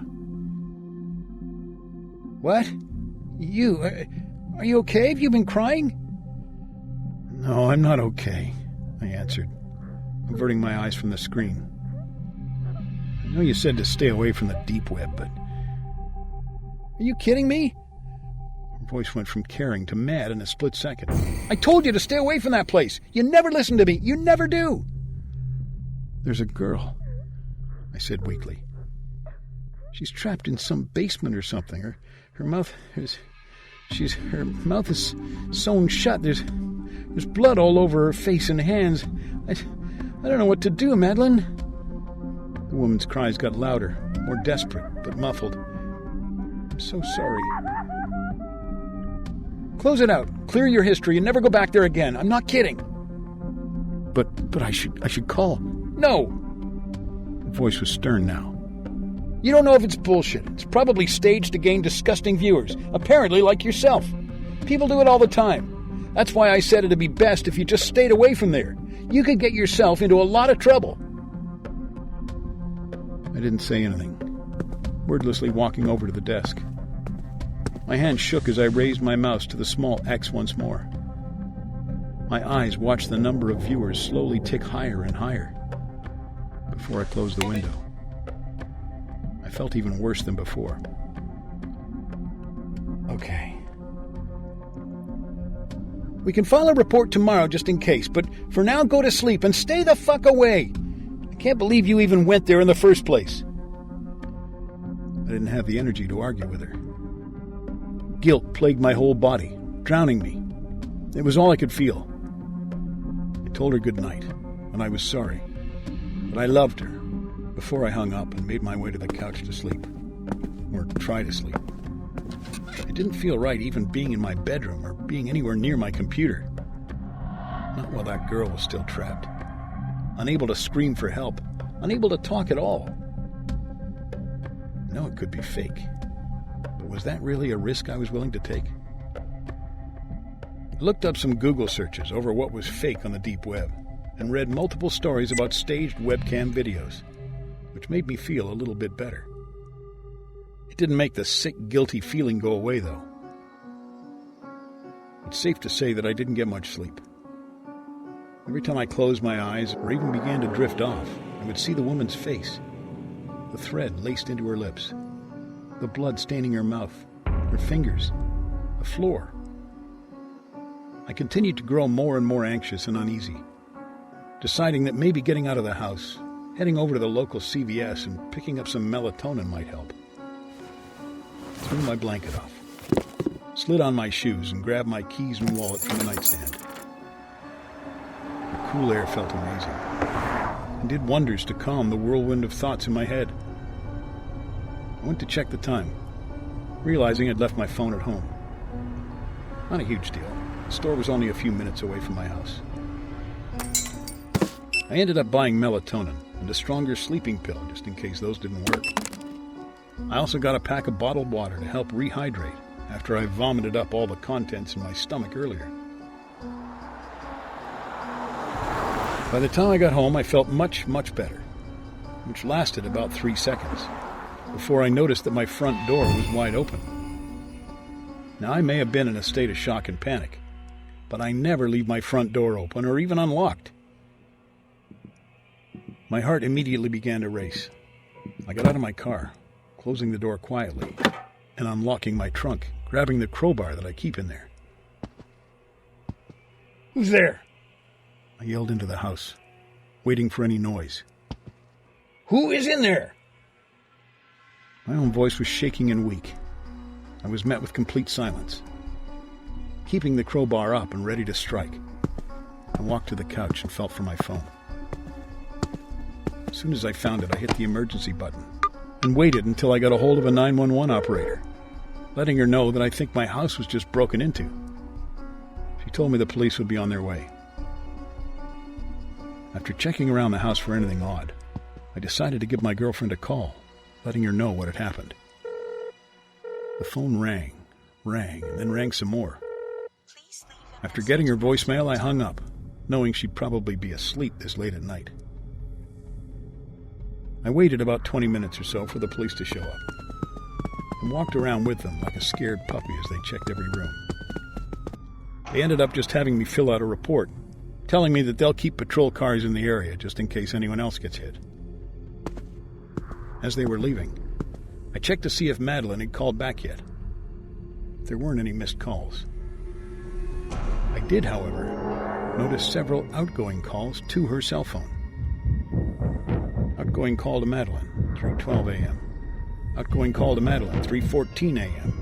What? You? Are you okay? Have you been crying? No, I'm not okay, I answered, averting my eyes from the screen. I know you said to stay away from the deep web, but... Are you kidding me? Her voice went from caring to mad in a split second. I told you to stay away from that place. You never listen to me. You never do. There's a girl, I said weakly. She's trapped in some basement or something. Her mouth is... Her mouth is sewn shut. There's blood all over her face and hands. I don't know what to do, Madeline. The woman's cries got louder, more desperate, but muffled. I'm so sorry. Close it out. Clear your history and never go back there again. I'm not kidding. But I should call. No. The voice was stern now. You don't know if it's bullshit. It's probably staged to gain disgusting viewers, apparently like yourself. People do it all the time. That's why I said it'd be best if you just stayed away from there. You could get yourself into a lot of trouble. I didn't say anything, wordlessly walking over to the desk. My hand shook as I raised my mouse to the small X once more. My eyes watched the number of viewers slowly tick higher and higher before I closed the window. I felt even worse than before. Okay. We can file a report tomorrow just in case, but for now go to sleep and stay the fuck away. I can't believe you even went there in the first place. I didn't have the energy to argue with her. Guilt plagued my whole body, drowning me. It was all I could feel. I told her good night, and I was sorry, but I loved her, before I hung up and made my way to the couch to sleep. Or try to sleep. It didn't feel right even being in my bedroom or being anywhere near my computer. Not while that girl was still trapped. Unable to scream for help. Unable to talk at all. I know it could be fake. But was that really a risk I was willing to take? I looked up some Google searches over what was fake on the deep web and read multiple stories about staged webcam videos, which made me feel a little bit better. It didn't make the sick, guilty feeling go away, though. It's safe to say that I didn't get much sleep. Every time I closed my eyes or even began to drift off, I would see the woman's face, the thread laced into her lips, the blood staining her mouth, her fingers, the floor. I continued to grow more and more anxious and uneasy, deciding that maybe getting out of the house, heading over to the local CVS and picking up some melatonin might help. I threw my blanket off, slid on my shoes, and grabbed my keys and wallet from the nightstand. The cool air felt amazing, and did wonders to calm the whirlwind of thoughts in my head. I went to check the time, realizing I'd left my phone at home. Not a huge deal. The store was only a few minutes away from my house. I ended up buying melatonin and a stronger sleeping pill just in case those didn't work. I also got a pack of bottled water to help rehydrate after I vomited up all the contents in my stomach earlier. By the time I got home, I felt much, much better, which lasted about 3 seconds, before I noticed that my front door was wide open. Now, I may have been in a state of shock and panic, but I never leave my front door open or even unlocked. My heart immediately began to race. I got out of my car, closing the door quietly, and unlocking my trunk, grabbing the crowbar that I keep in there. "Who's there?" I yelled into the house, waiting for any noise. "Who is in there?" My own voice was shaking and weak. I was met with complete silence. Keeping the crowbar up and ready to strike, I walked to the couch and felt for my phone. As soon as I found it, I hit the emergency button and waited until I got a hold of a 911 operator, letting her know that I think my house was just broken into. She told me the police would be on their way. After checking around the house for anything odd, I decided to give my girlfriend a call, letting her know what had happened. The phone rang, and then rang some more. After getting her voicemail, I hung up, knowing she'd probably be asleep this late at night. I waited about 20 minutes or so for the police to show up, and walked around with them like a scared puppy as they checked every room. They ended up just having me fill out a report, telling me that they'll keep patrol cars in the area just in case anyone else gets hit. As they were leaving, I checked to see if Madeline had called back yet. There weren't any missed calls. I did, however, notice several outgoing calls to her cell phone. Outgoing call to Madeline, 3:12 a.m. Outgoing call to Madeline, 3:14 a.m.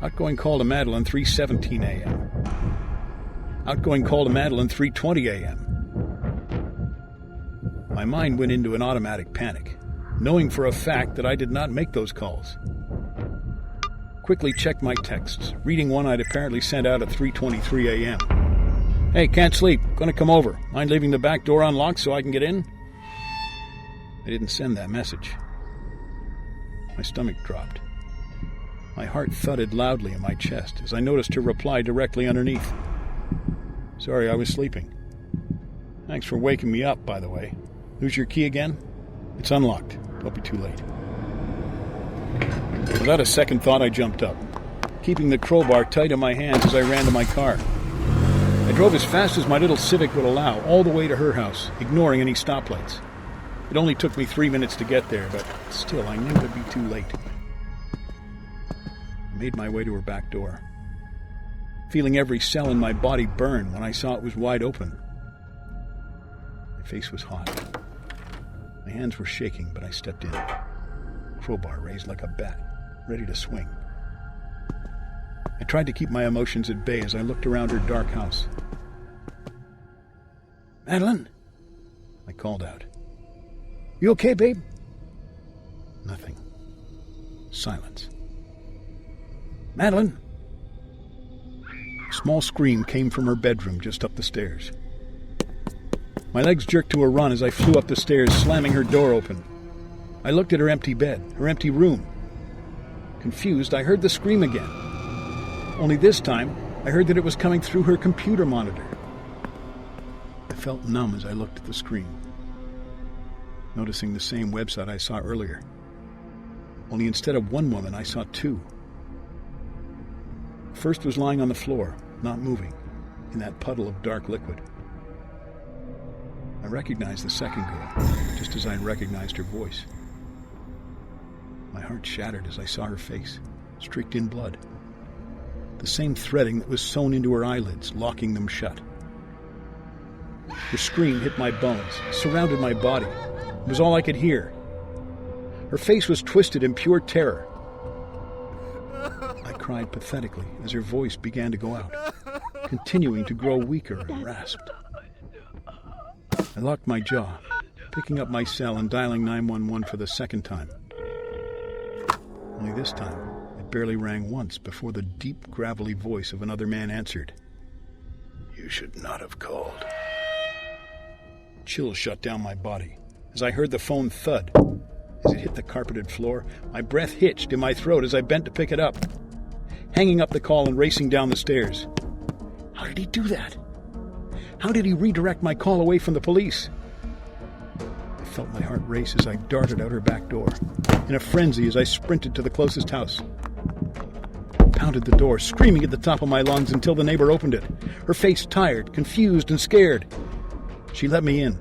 Outgoing call to Madeline, 3:17 a.m. Outgoing call to Madeline, 3:20 a.m. My mind went into an automatic panic, knowing for a fact that I did not make those calls. Quickly checked my texts, reading one I'd apparently sent out at 3:23 a.m. "Hey, can't sleep. Gonna come over. Mind leaving the back door unlocked so I can get in?" I didn't send that message. My stomach dropped. My heart thudded loudly in my chest as I noticed her reply directly underneath. "Sorry, I was sleeping. Thanks for waking me up, by the way. Who's your key again? It's unlocked. Don't be too late." Without a second thought, I jumped up, keeping the crowbar tight in my hands as I ran to my car. I drove as fast as my little Civic would allow, all the way to her house, ignoring any stoplights. It only took me 3 minutes to get there, but still, I knew it'd be too late. I made my way to her back door, feeling every cell in my body burn when I saw it was wide open. My face was hot. My hands were shaking, but I stepped in, crowbar raised like a bat, ready to swing. I tried to keep my emotions at bay as I looked around her dark house. "Madeline?" I called out. "You okay, babe?" Nothing. Silence. "Madeline?" A small scream came from her bedroom just up the stairs. My legs jerked to a run as I flew up the stairs, slamming her door open. I looked at her empty bed, her empty room. Confused, I heard the scream again. Only this time, I heard that it was coming through her computer monitor. I felt numb as I looked at the screen, noticing the same website I saw earlier. Only instead of one woman, I saw two. The first was lying on the floor, not moving, in that puddle of dark liquid. I recognized the second girl, just as I recognized her voice. My heart shattered as I saw her face, streaked in blood. The same threading that was sewn into her eyelids, locking them shut. Her scream hit my bones, surrounded my body. It was all I could hear. Her face was twisted in pure terror. I cried pathetically as her voice began to go out, continuing to grow weaker and rasped. I locked my jaw, picking up my cell and dialing 911 for the second time. Only this time, it barely rang once before the deep, gravelly voice of another man answered. "You should not have called." Chills shut down my body, as I heard the phone thud. As it hit the carpeted floor, my breath hitched in my throat as I bent to pick it up. Hanging up the call and racing down the stairs. How did he do that? How did he redirect my call away from the police? I felt my heart race as I darted out her back door, in a frenzy as I sprinted to the closest house. Pounded the door, screaming at the top of my lungs until the neighbor opened it, her face tired, confused, and scared. She let me in,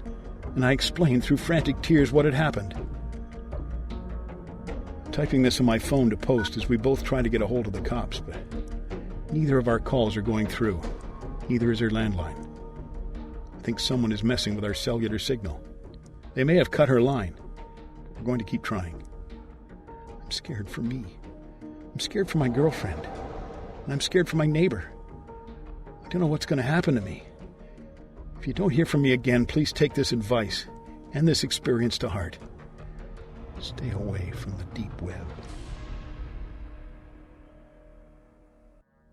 and I explained through frantic tears what had happened. Typing this on my phone to post as we both try to get a hold of the cops, but neither of our calls are going through. Neither is her landline. I think someone is messing with our cellular signal. They may have cut her line. We're going to keep trying. I'm scared for me. I'm scared for my girlfriend. And I'm scared for my neighbor. I don't know what's going to happen to me. If you don't hear from me again, please take this advice and this experience to heart. Stay away from the deep web.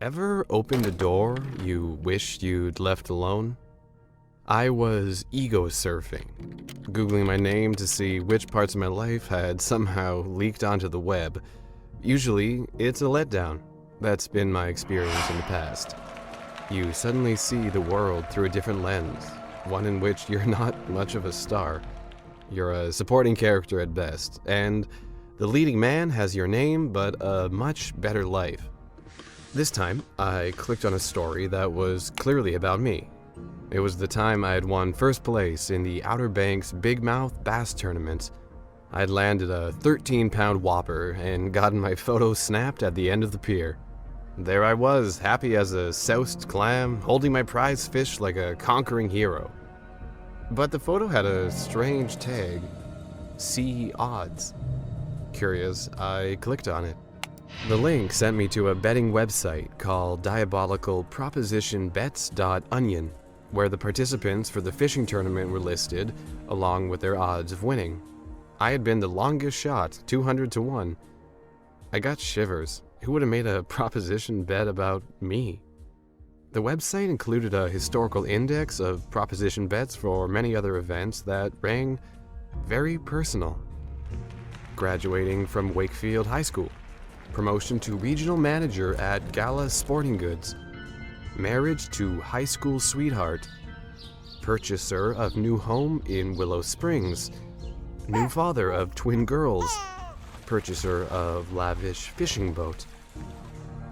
Ever opened a door you wished you'd left alone? I was ego surfing, Googling my name to see which parts of my life had somehow leaked onto the web. Usually, it's a letdown. That's been my experience in the past. You suddenly see the world through a different lens, one in which you're not much of a star. You're a supporting character at best, and the leading man has your name but a much better life. This time, I clicked on a story that was clearly about me. It was the time I had won first place in the Outer Banks Big Mouth Bass Tournament. I'd landed a 13-pound whopper and gotten my photo snapped at the end of the pier. There I was, happy as a soused clam, holding my prize fish like a conquering hero. But the photo had a strange tag, See Odds. Curious, I clicked on it. The link sent me to a betting website called diabolicalpropositionbets.onion, where the participants for the fishing tournament were listed, along with their odds of winning. I had been the longest shot, 200 to 1. I got shivers. Who would have made a proposition bet about me? The website included a historical index of proposition bets for many other events that rang very personal. Graduating from Wakefield High School, promotion to regional manager at Gala Sporting Goods, marriage to high school sweetheart, purchaser of new home in Willow Springs, new father of twin girls, purchaser of lavish fishing boat.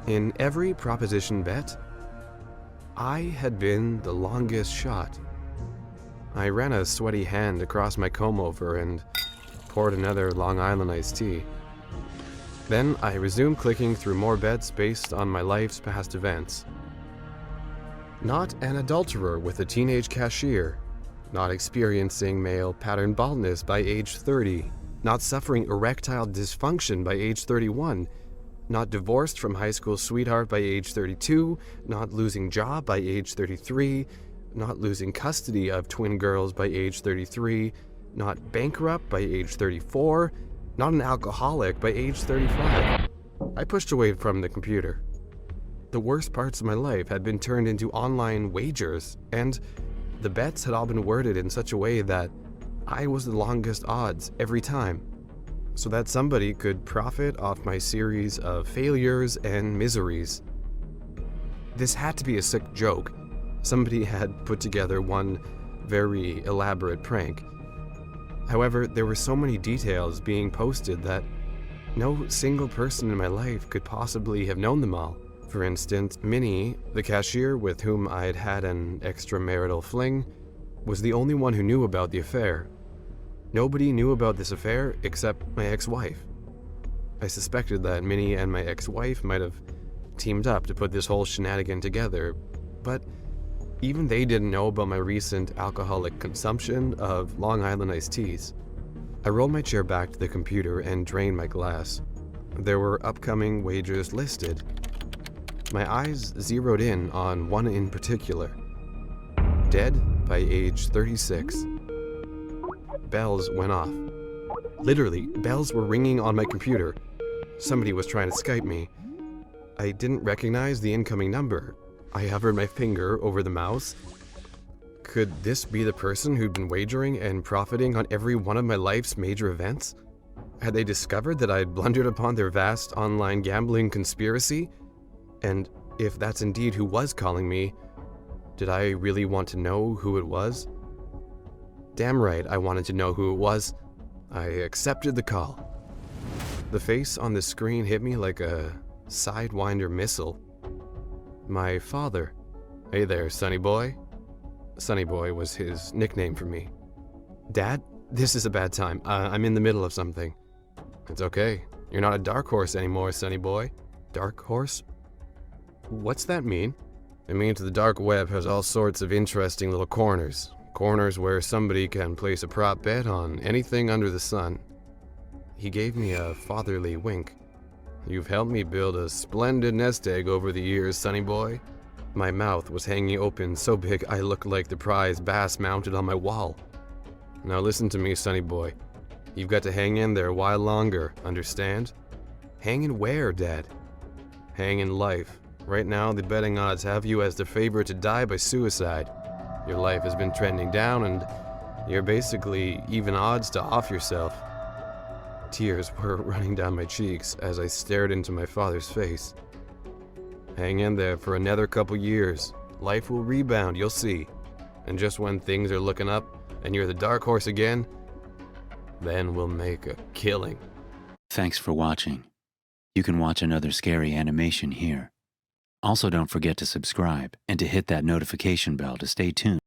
In every proposition bet, I had been the longest shot. I ran a sweaty hand across my comb-over and poured another Long Island iced tea. Then I resumed clicking through more bets based on my life's past events. Not an adulterer with a teenage cashier, not experiencing male pattern baldness by age 30, not suffering erectile dysfunction by age 31, not divorced from high school sweetheart by age 32, not losing job by age 33, not losing custody of twin girls by age 33, not bankrupt by age 34, not an alcoholic by age 35. I pushed away from the computer. The worst parts of my life had been turned into online wagers, and the bets had all been worded in such a way that I was the longest odds every time, so that somebody could profit off my series of failures and miseries. This had to be a sick joke. Somebody had put together one very elaborate prank. However, there were so many details being posted that no single person in my life could possibly have known them all. For instance, Minnie, the cashier with whom I had had an extramarital fling, was the only one who knew about the affair. Nobody knew about this affair except my ex-wife. I suspected that Minnie and my ex-wife might have teamed up to put this whole shenanigan together, but even they didn't know about my recent alcoholic consumption of Long Island iced teas. I rolled my chair back to the computer and drained my glass. There were upcoming wagers listed. My eyes zeroed in on one in particular. Dead by age 36. Bells went off. Literally, bells were ringing on my computer. Somebody was trying to Skype me. I didn't recognize the incoming number. I hovered my finger over the mouse. Could this be the person who'd been wagering and profiting on every one of my life's major events? Had they discovered that I had blundered upon their vast online gambling conspiracy? And if that's indeed who was calling me, did I really want to know who it was? Damn right, I wanted to know who it was. I accepted the call. The face on the screen hit me like a Sidewinder missile. My father. Hey there, Sonny Boy. Sonny Boy was his nickname for me. Dad, this is a bad time. I'm in the middle of something. It's okay. You're not a dark horse anymore, Sonny Boy. Dark horse? What's that mean? It means the dark web has all sorts of interesting little corners. Corners where somebody can place a prop bet on anything under the sun. He gave me a fatherly wink. You've helped me build a splendid nest egg over the years, Sonny Boy. My mouth was hanging open so big I looked like the prize bass mounted on my wall. Now listen to me, Sonny Boy. You've got to hang in there a while longer, understand? Hang in where, Dad? Hang in life. Right now, the betting odds have you as the favorite to die by suicide. Your life has been trending down and you're basically even odds to off yourself. Tears were running down my cheeks as I stared into my father's face. Hang in there for another couple years. Life will rebound, you'll see. And just when things are looking up and you're the dark horse again, then we'll make a killing. Thanks for watching. You can watch another scary animation here. Also, don't forget to subscribe and to hit that notification bell to stay tuned.